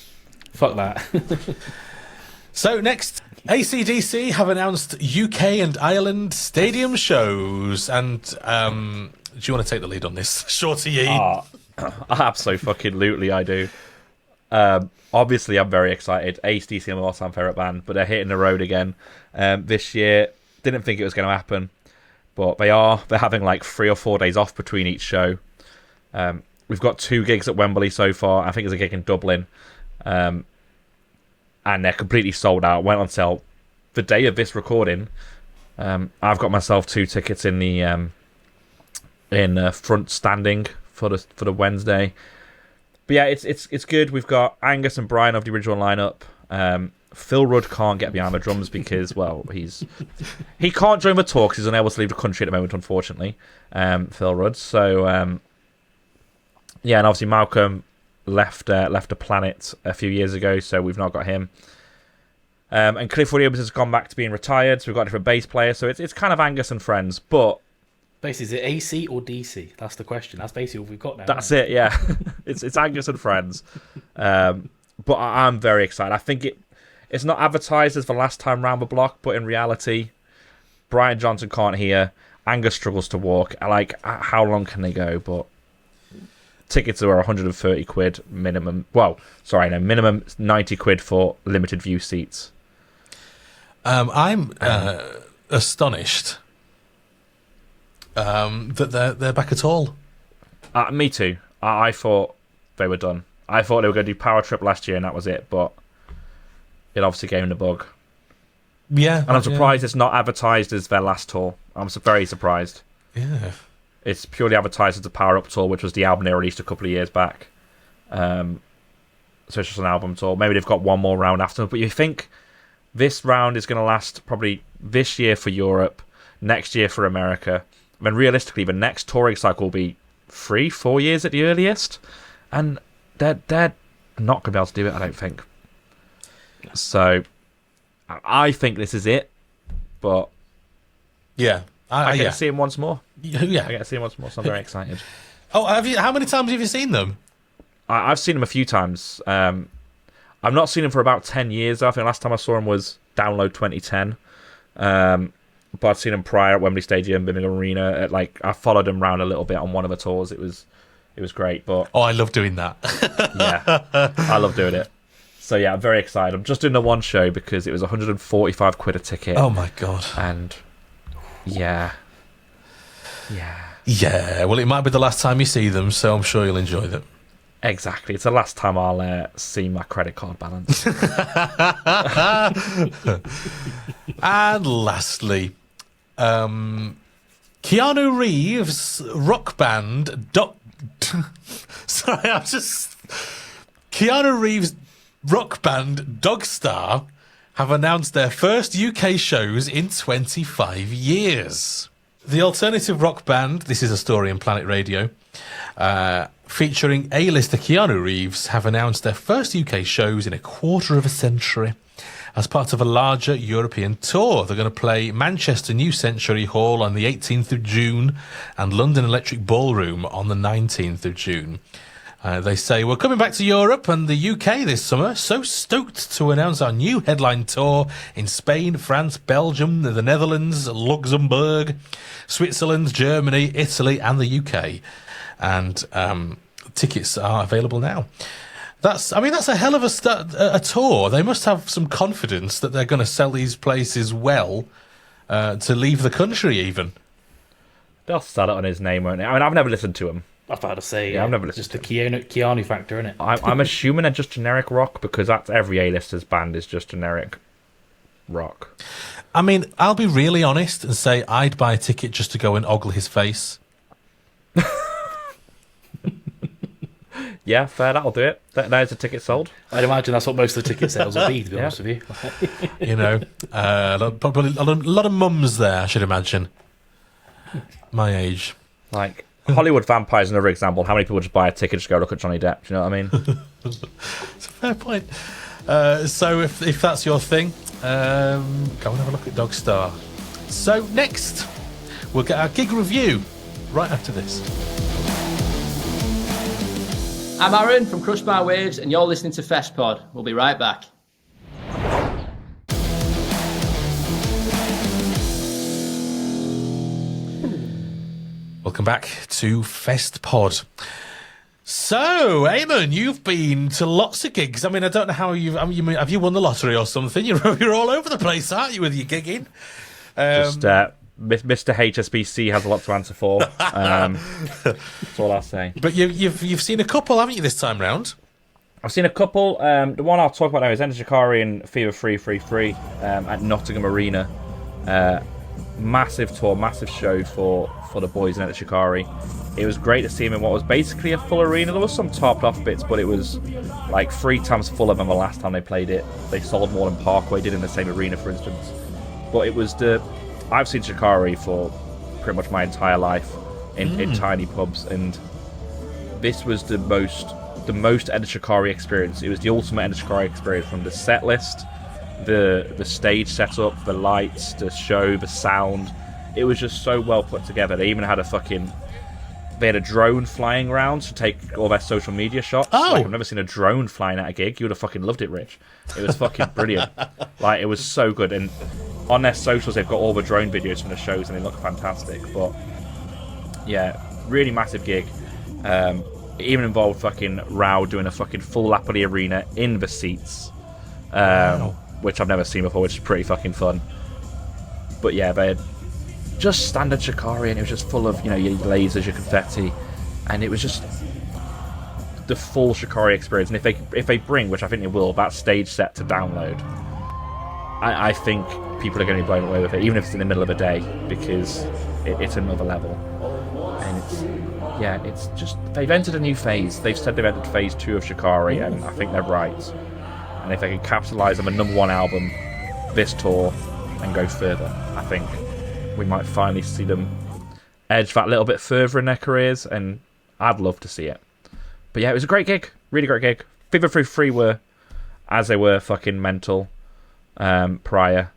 Fuck that. So next, AC/DC have announced UK and Ireland stadium shows, and do you want to take the lead on this, Shorty? Absolutely, I do. Obviously, I'm very excited. AC/DC are my all-time favourite band, but they're hitting the road again this year. Didn't think it was going to happen, but they are. They're having like 3 or 4 days off between each show. We've got 2 gigs at Wembley so far. I think there's a gig in Dublin. And they're completely sold out. Went on sale the day of this recording. I've got myself 2 tickets in the front standing for the Wednesday. But yeah, it's good. We've got Angus and Brian of the original lineup. Phil Rudd can't get behind the drums because, well, he can't join the tour because he's unable to leave the country at the moment, unfortunately. Phil Rudd. So yeah, and obviously Malcolm left the planet a few years ago, so we've not got him. And Cliff Williams has gone back to being retired, so we've got a different bass player. So it's kind of Angus and friends, but basically, is it AC or DC? That's the question. That's basically what we've got now. That's it, yeah. it's Angus and friends. But I'm very excited. I think it's not advertised as the last time round the block, but in reality, Brian Johnson can't hear. Angus struggles to walk. How long can they go? But tickets are 130 quid minimum. Well, sorry, no, minimum 90 quid for limited view seats. I'm astonished that they're back at all. Me too. I thought they were done. I thought they were going to do Power Trip last year and that was it, but it obviously gave them the bug. Yeah. And I'm surprised it's not advertised as their last tour. I'm very surprised. Yeah. It's purely advertised as the Power Up tour, which was the album they released a couple of years back. So it's just an album tour. Maybe they've got one more round after. But you think this round is going to last probably this year for Europe, next year for America. I mean, realistically, the next touring cycle will be 3-4 years at the earliest. And they're not going to be able to do it, I don't think. So I think this is it. But yeah, I get to see him once more. Yeah, I get to see him once more, so I'm very excited. Oh, have you? How many times have you seen them? I've seen him a few times. I've not seen him for about 10 years. I think last time I saw him was Download 2010. But I've seen him prior at Wembley Stadium, Birmingham Arena. I followed him around a little bit on one of the tours. It was great. But I love doing that. Yeah, I love doing it. So yeah, I'm very excited. I'm just doing the one show because it was 145 quid a ticket. Oh my god! And yeah. Well, it might be the last time you see them, so I'm sure you'll enjoy them. Exactly. It's the last time I'll see my credit card balance. And lastly, Keanu Reeves' rock band Keanu Reeves' rock band Dogstar have announced their first UK shows in 25 years. The alternative rock band, this is a story in Planet Radio, featuring A-lister Keanu Reeves, have announced their first UK shows in a quarter of a century as part of a larger European tour. They're going to play Manchester New Century Hall on the 18th of June and London Electric Ballroom on the 19th of June. They say, we're coming back to Europe and the UK this summer, so stoked to announce our new headline tour in Spain, France, Belgium, the Netherlands, Luxembourg, Switzerland, Germany, Italy and the UK. And tickets are available now. That's a hell of a tour. They must have some confidence that they're going to sell these places well to leave the country even. They'll sell it on his name, won't they? I mean, I've never listened to him. I was about to say, I've never listened just the Keanu factor, isn't it? I'm assuming they're just generic rock because that's every A-lister's band is just generic rock. I mean, I'll be really honest and say I'd buy a ticket just to go and ogle his face. Yeah, fair, that'll do it. There's a ticket sold. I'd imagine that's what most of the ticket sales will be, to be honest with you. You know, probably a lot of mums there, I should imagine. My age. Like, Hollywood Vampire is another example. How many people just buy a ticket to go look at Johnny Depp? Do you know what I mean? It's a fair point. So if that's your thing, go and have a look at Dogstar. So next, we'll get our gig review right after this. I'm Arran from Crushed by Waves, and you're listening to Festpod. We'll be right back. Welcome back to Festpod. So, Eamon, you've been to lots of gigs. I mean, I don't know how have you won the lottery or something? You're all over the place, aren't you, with your gigging? Mr. HSBC has a lot to answer for. That's all I'll say. But you've seen a couple, haven't you, this time round? I've seen a couple. The one I'll talk about now is Enter Shikari and Fever 333 at Nottingham Arena. Massive tour, massive show for the boys in Enter Shikari. It was great to see them in what was basically a full arena. There was some topped off bits, but it was like 3 times fuller than the last time they played it. They sold more than Parkway did in the same arena, for instance. But it was I've seen Shikari for pretty much my entire life in tiny pubs, and this was the most Enter Shikari experience. It was the ultimate Enter Shikari experience, from the set list, the stage setup, the lights, the show, the sound. It was just so well put together. They even had they had a drone flying around to take all their social media shots. Oh. Like, I've never seen a drone flying at a gig. You would have fucking loved it, Rich. It was fucking brilliant. Like, it was so good. And on their socials, they've got all the drone videos from the shows, and they look fantastic. But yeah, really massive gig. It even involved fucking Rao doing a fucking full lap of the arena in the seats, which I've never seen before, which is pretty fucking fun. But yeah, they had just standard Shikari, and it was just full of, your lasers, your confetti, and it was just the full Shikari experience. And if they bring, which I think they will, that stage set to download, I think people are going to be blown away with it, even if it's in the middle of the day, because it's another level. And it's just, they've entered a new phase. They've said they've entered phase 2 of Shikari, and I think they're right. And if they can capitalise on the #1 album this tour and go further, I think we might finally see them edge that little bit further in their careers, and I'd love to see it. But yeah, it was a great gig, really great gig. Fever 3 were, as they were, fucking mental prior,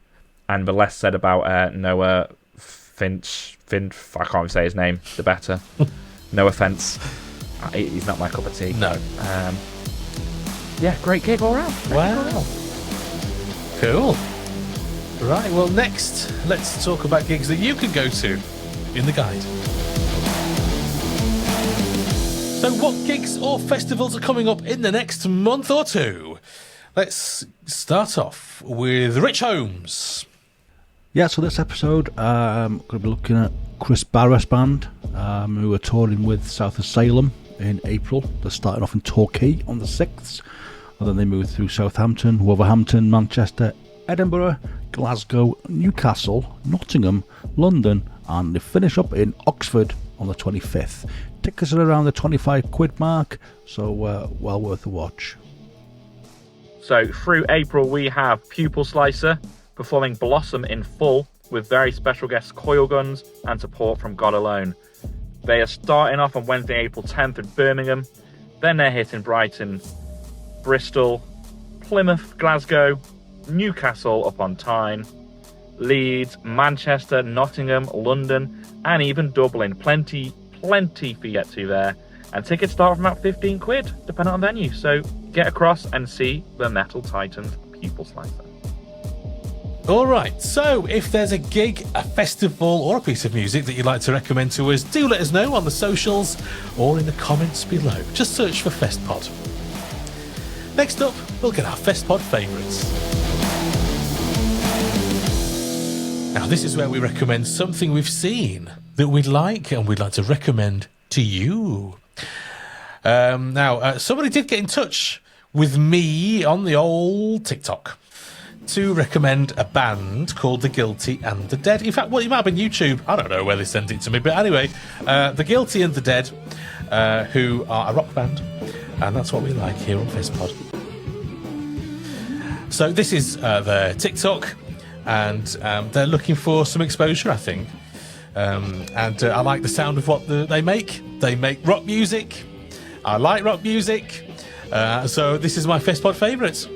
and the less said about Noah Finch, I can't even say his name, the better. No offence, he's not my cup of tea. No. Yeah, great gig all round. Wow. Cool. Right, well, next, let's talk about gigs that you can go to in the guide. So what gigs or festivals are coming up in the next month or two? Let's start off with Rich Holmes. Yeah, so this episode, I'm going to be looking at Kris Barras band, who are touring with south of Salem in April. They're starting off in Torquay on the 6th, and then they move through Southampton, Wolverhampton, Manchester, Edinburgh, Glasgow, Newcastle, Nottingham, London, and they finish up in Oxford on the 25th. Tickets are around the £25 mark, so well worth a watch. So through April we have Pupil Slicer performing Blossom in full with very special guests Coil Guns and support from God Alone. They are starting off on Wednesday, April 10th in Birmingham. Then they're hitting Brighton, Bristol, Plymouth, Glasgow, Newcastle upon Tyne, Leeds, Manchester, Nottingham, London, and even Dublin. Plenty for you to get to there. And tickets start from about £15, depending on venue. So get across and see the Metal Titans Pupil Slicer. All right, so if there's a gig, a festival, or a piece of music that you'd like to recommend to us, do let us know on the socials or in the comments below. Just search for Festpod. Next up, we'll get our Festpod Favourites. Now, this is where we recommend something we've seen that we'd like and we'd like to recommend to you. Now, somebody did get in touch with me on the old TikTok to recommend a band called The Guilty and the Dead. In fact, well, it might have been YouTube. I don't know where they sent it to me. But anyway, The Guilty and the Dead, who are a rock band. And that's what we like here on Festpod. So this is their TikTok. And they're looking for some exposure, I think. And I like the sound of what they make. They make rock music. I like rock music. So this is my Festpod Favourites.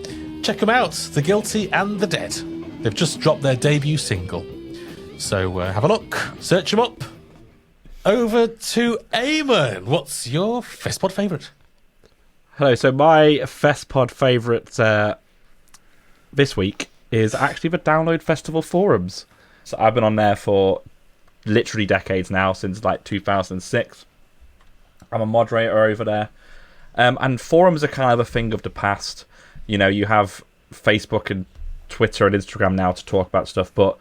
Check them out, The Guilty and the Dead. They've just dropped their debut single. So have a look, search them up. Over to Eamon. What's your Festpod favourite? Hello, so my Festpod favourite this week is actually the Download Festival forums. So I've been on there for literally decades now, since like 2006. I'm a moderator over there. And forums are kind of a thing of the past. You know, you have Facebook and Twitter and Instagram now to talk about stuff, but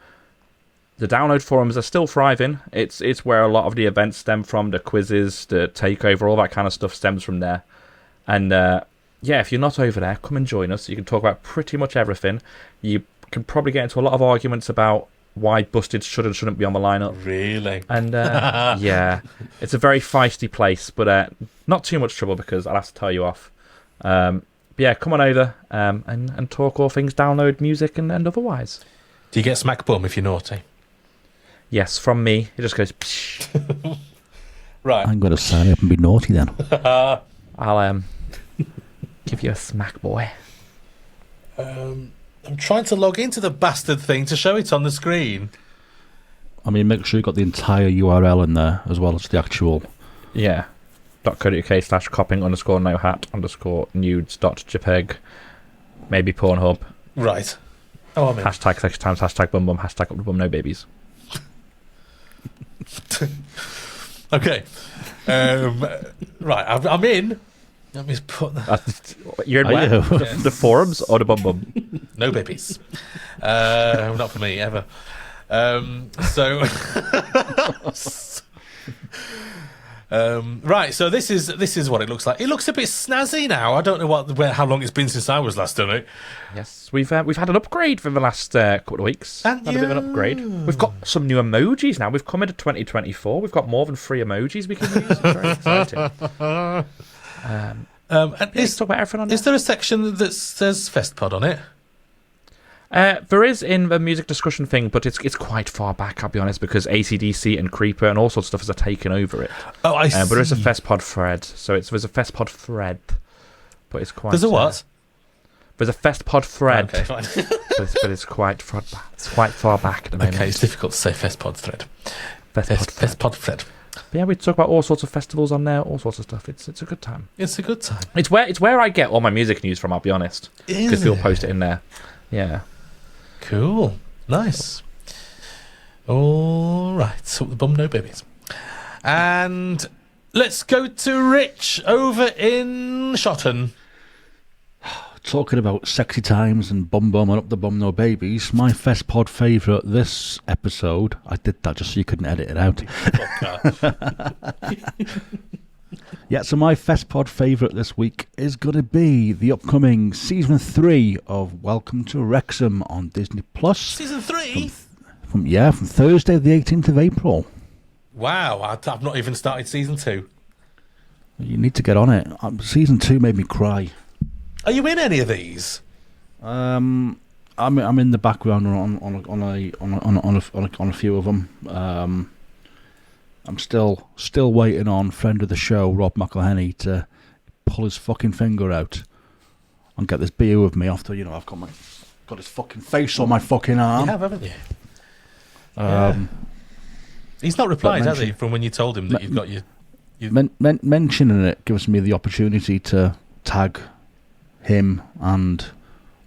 the download forums are still thriving. It's where a lot of the events stem from, the quizzes, the takeover, all that kind of stuff stems from there. And yeah, if you're not over there, come and join us. You can talk about pretty much everything. You can probably get into a lot of arguments about why Busted should and shouldn't be on the lineup. Really? And yeah, it's a very feisty place, but not too much trouble because I'll have to tell you off. But yeah, come on over and talk all things download music and otherwise. Do you get smack bum if you're naughty? Yes, from me. It just goes... Psh. Right. I'm going to sign up and be naughty then. I'll give you a smack, boy. I'm trying to log into the bastard thing to show it on the screen. I mean, make sure you got the entire URL in there as well as the actual... Yeah. .co.uk/copying_no hat_nudes.jpg. Maybe Pornhub. Right. Oh, I'm in. Hashtag sex times, hashtag bum bum, hashtag up the bum, no babies. Okay. Right, I'm in. Let me just put that. You're in Are where? you? The forums or the bum bum? No babies. Not for me, ever. So... right, so this is what it looks like. It looks a bit snazzy now. I don't know how long it's been since I was last done it. Yes, we've had an upgrade for the last couple of weeks. And had a bit of an upgrade. We've got some new emojis now. We've come into 2024. We've got more than 3 emojis we can use. It's very exciting. And Let's talk about everything on is there a section that says Festpod on it? there is in the music discussion thing, but it's quite far back, I'll be honest, because AC/DC and Creeper and all sorts of stuff has taken over it. Oh, I see. But there's a Festpod thread, so there's a Festpod thread, but it's quite... There's a what? There's a Festpod thread, Okay, fine. but it's quite far back at the moment. Okay, it's difficult to say Festpod thread. Festpod thread. Festpod thread. But yeah, we talk about all sorts of festivals on there, all sorts of stuff. It's a good time. It's a good time. It's where I get all my music news from, I'll be honest, because people post it in there. Yeah. Cool. Nice. All right. So the bum, no babies. And let's go to Rich over in Shotton. Talking about sexy times and bum bum and up the bum no babies, my Festpod favourite this episode, I did that just so you couldn't edit it out. Yeah, so my Festpod favourite this week is going to be the upcoming Season 3 of Welcome to Wrexham on Disney+. Season 3? From Thursday the 18th of April. Wow, I've not even started Season 2. You need to get on it. Season 2 made me cry. Are you in any of these? I'm in the background on a few of them. I'm still waiting on friend of the show Rob McElhenney to pull his fucking finger out and get this beer with me after I've got his fucking face on my fucking arm. You have, haven't you? He's not replied, has he? From when you told him that you've got your mentioning it gives me the opportunity to tag him and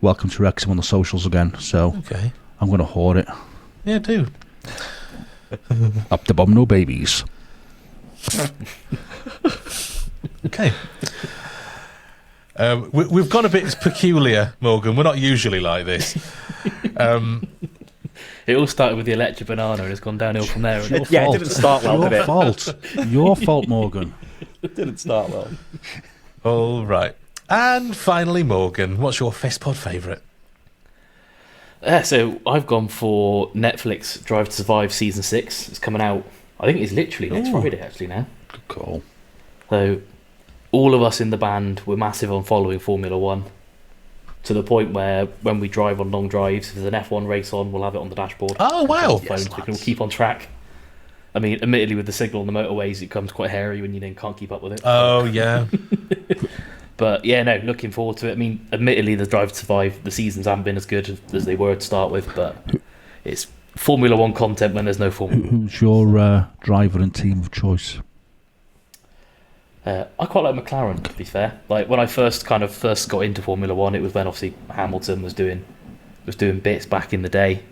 Welcome to Wrexham on the socials again. So okay, I'm going to hoard it. Yeah, do. Up the bum, no babies. Okay. We've gone a bit peculiar, Morgan. We're not usually like this. It all started with the electric banana and it's gone downhill from there. Your Yeah, fault. it didn't start well, did Your it? fault. Your fault, Morgan. It didn't start well. All right. And finally, Morgan, what's your Festpod favourite? So I've gone for Netflix Drive to Survive Season 6. It's coming out, I think it's literally next Friday actually now. Good call. So all of us in the band were massive on following Formula 1 to the point where when we drive on long drives, if there's an F1 race on, we'll have it on the dashboard. Oh, wow. On phones, we can all keep on track. I mean, admittedly with the signal on the motorways, it becomes quite hairy when you then can't keep up with it. Oh, yeah. But yeah, no, looking forward to it. I mean, admittedly, the Drive to Survive, the seasons haven't been as good as they were to start with, but it's Formula 1 content when there's no Formula 1. Who's your driver and team of choice? I quite like McLaren, to be fair. Like when I first got into Formula 1, it was when obviously Hamilton was doing bits back in the day.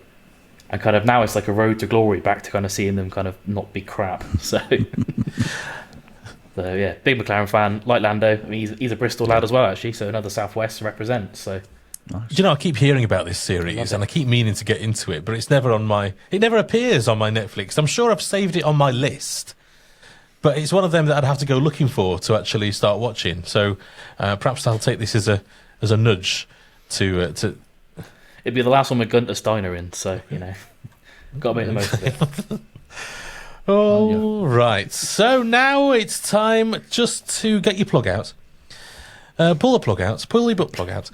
And kind of now it's like a road to glory back to kind of seeing them kind of not be crap. So, so yeah, big McLaren fan, like Lando. I mean, he's a Bristol lad as well, actually, so another Southwest to represent. So, Nice. You know, I keep hearing about this series and I keep meaning to get into it, but it's never on my. It never appears on my Netflix. I'm sure I've saved it on my list, but it's one of them that I'd have to go looking for to actually start watching. So perhaps I'll take this as a nudge to. it'd be the last one with Gunter Steiner in, so, you know, got to make the most of it. All right. So now it's time just to get your plug out. Pull the plug out. Pull your butt plug out.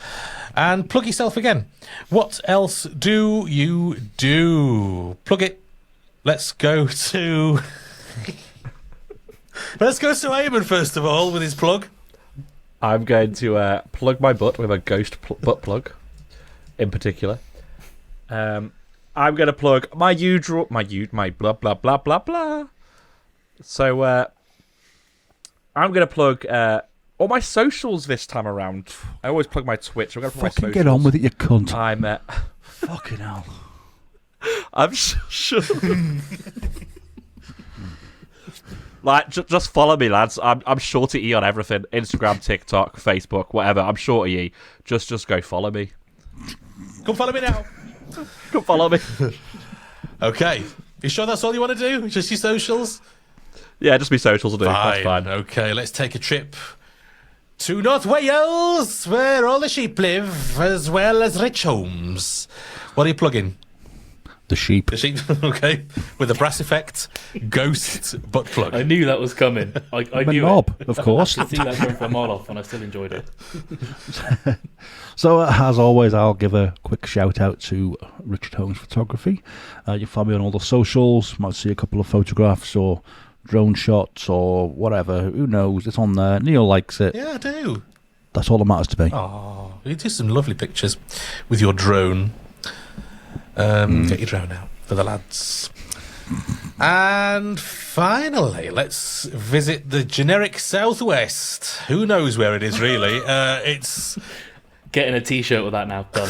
And plug yourself again. What else do you do? Plug it. Let's go to... Let's go to Eamon, first of all, with his plug. I'm going to plug my butt with a ghost butt plug, in particular. I'm going to plug my blah blah blah blah blah. So I'm going to plug all my socials this time around. I always plug my Twitch. I'm going to plug my Fucking get on with it, you cunt. I'm Fucking hell. I'm sure. Like, just follow me, lads. I'm ShorttyE on everything: Instagram, TikTok, Facebook, whatever. I'm ShorttyE. Just go follow me. Come follow me now. Come follow me. Okay. You sure that's all you want to do? Just your socials? Yeah, just be socials will do. Fine. That's fine. Okay, let's take a trip to North Wales, where all the sheep live, as well as Rich Holmes. What are you plugging? The sheep. The sheep, okay. With a brass effect, ghost butt plug. I knew that was coming. I I'm a knew knob, it. of course. I could see that going from a mile off, and I still enjoyed it. So, as always, I'll give a quick shout out to Richard Holmes Photography. You follow me on all the socials. Might see a couple of photographs or drone shots or whatever. Who knows? It's on there. Neil likes it. Yeah, I do. That's all that matters to me. Oh, you do some lovely pictures with your drone. Get your drone out for the lads. And finally, let's visit the generic Southwest. Who knows where it is, really? It's... Getting a t-shirt with that now, done.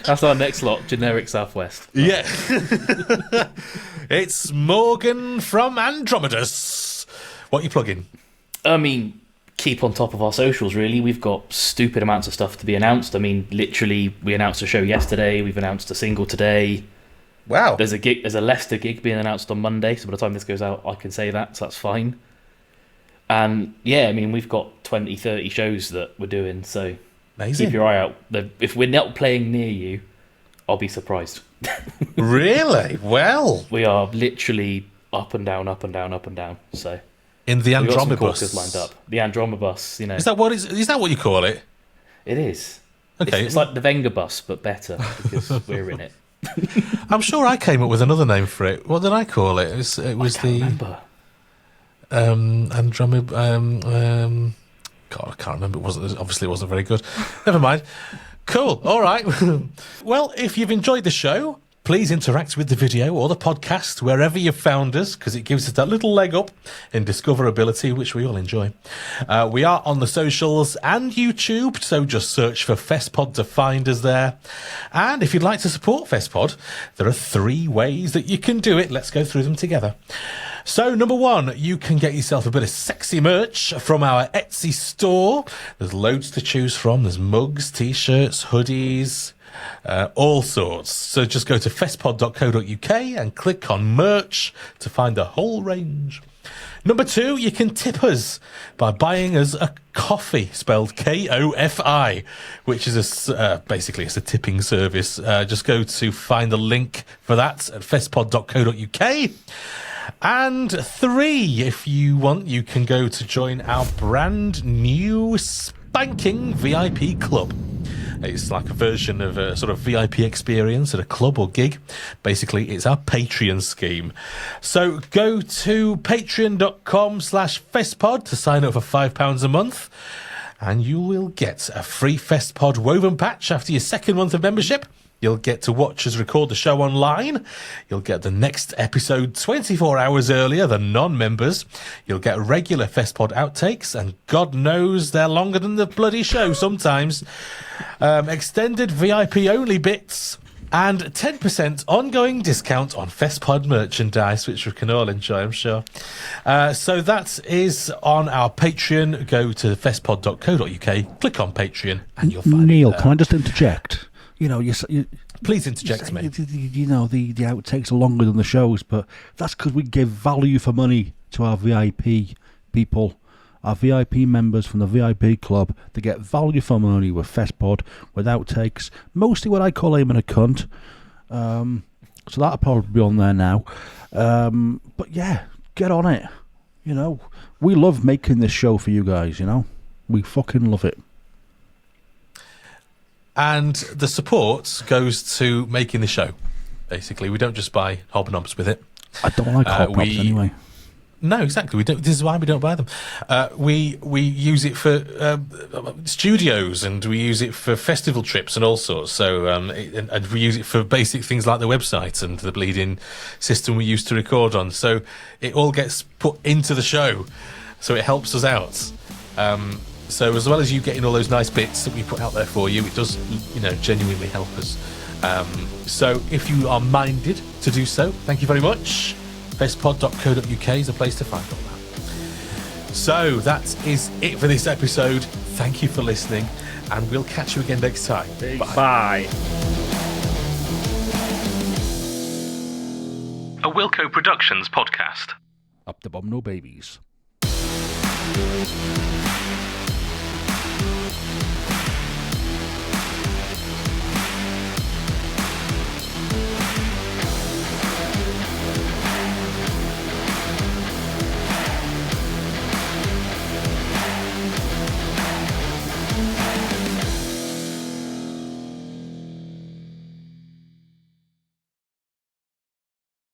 That's our next lot, generic Southwest. Yeah. It's Morgan from Andromedous. What are you plugging? I mean, keep on top of our socials, really. We've got stupid amounts of stuff to be announced. I mean, literally, we announced a show yesterday. We've announced a single today. Wow. There's a Leicester gig being announced on Monday, so by the time this goes out, I can say that, so that's fine. And yeah, I mean, we've got 20, 30 shows that we're doing, so Amazing. keep your eye out. If we're not playing near you, I'll be surprised. Really? Well. We are literally up and down, up and down, up and down. So In the we've got some Andromedous. corkers lined up. The Andromedous, you know. Is that what you call it? It is. Okay. It's like the Wenger bus, but better, because we're in it. I'm sure I came up with another name for it. What did I call it? It was I can't the remember. God, I can't remember. Obviously it wasn't very good. Never mind. Cool. All right. Well, if you've enjoyed the show, please interact with the video or the podcast wherever you've found us, because it gives us that little leg up in discoverability, which we all enjoy. We are on the socials and YouTube, so just search for Festpod to find us there. And if you'd like to support Festpod, there are 3 ways that you can do it. Let's go through them together. So, number 1, you can get yourself a bit of sexy merch from our Etsy store. There's loads to choose from. There's mugs, t-shirts, hoodies, all sorts. So just go to festpod.co.uk and click on merch to find the whole range. Number 2, you can tip us by buying us a coffee, spelled Kofi, which is basically it's a tipping service. Just go to find the link for that at festpod.co.uk. And 3, if you want, you can go to join our brand new spanking VIP club. It's like a version of a sort of VIP experience at a club or gig. Basically, it's our Patreon scheme. So go to patreon.com/Festpod to sign up for £5 a month. And you will get a free Festpod woven patch after your 2nd month of membership. You'll get to watch us record the show online. You'll get the next episode 24 hours earlier than non-members. You'll get regular Festpod outtakes, and God knows they're longer than the bloody show sometimes. Extended VIP-only bits, And 10% ongoing discount on Festpod merchandise, which we can all enjoy, I'm sure. So that is on our Patreon. Go to festpod.co.uk, click on Patreon, and you'll find Neil, it there. can I just interject? Please interject me. The outtakes are longer than the shows, but that's because we give value for money to our VIP people. Our VIP members from the VIP club, they get value for money with Festpod, with outtakes, mostly what I call Eamon a cunt. So that'll probably be on there now. But yeah, get on it. We love making this show for you guys, We fucking love it. And the support goes to making the show, basically. We don't just buy hobnobs with it. I don't like hobnobs anyway. No, exactly. We don't. This is why we don't buy them. We use it for studios, and we use it for festival trips and all sorts. So, and we use it for basic things like the website and the bleeding system we used to record on. So it all gets put into the show, so it helps us out. So as well as you getting all those nice bits that we put out there for you, it does, genuinely help us. So if you are minded to do so, thank you very much. Festpod.co.uk is the place to find all that. So that is it for this episode. Thank you for listening, and we'll catch you again next time. Bye. A Wilco Productions podcast. Up the bum, no babies.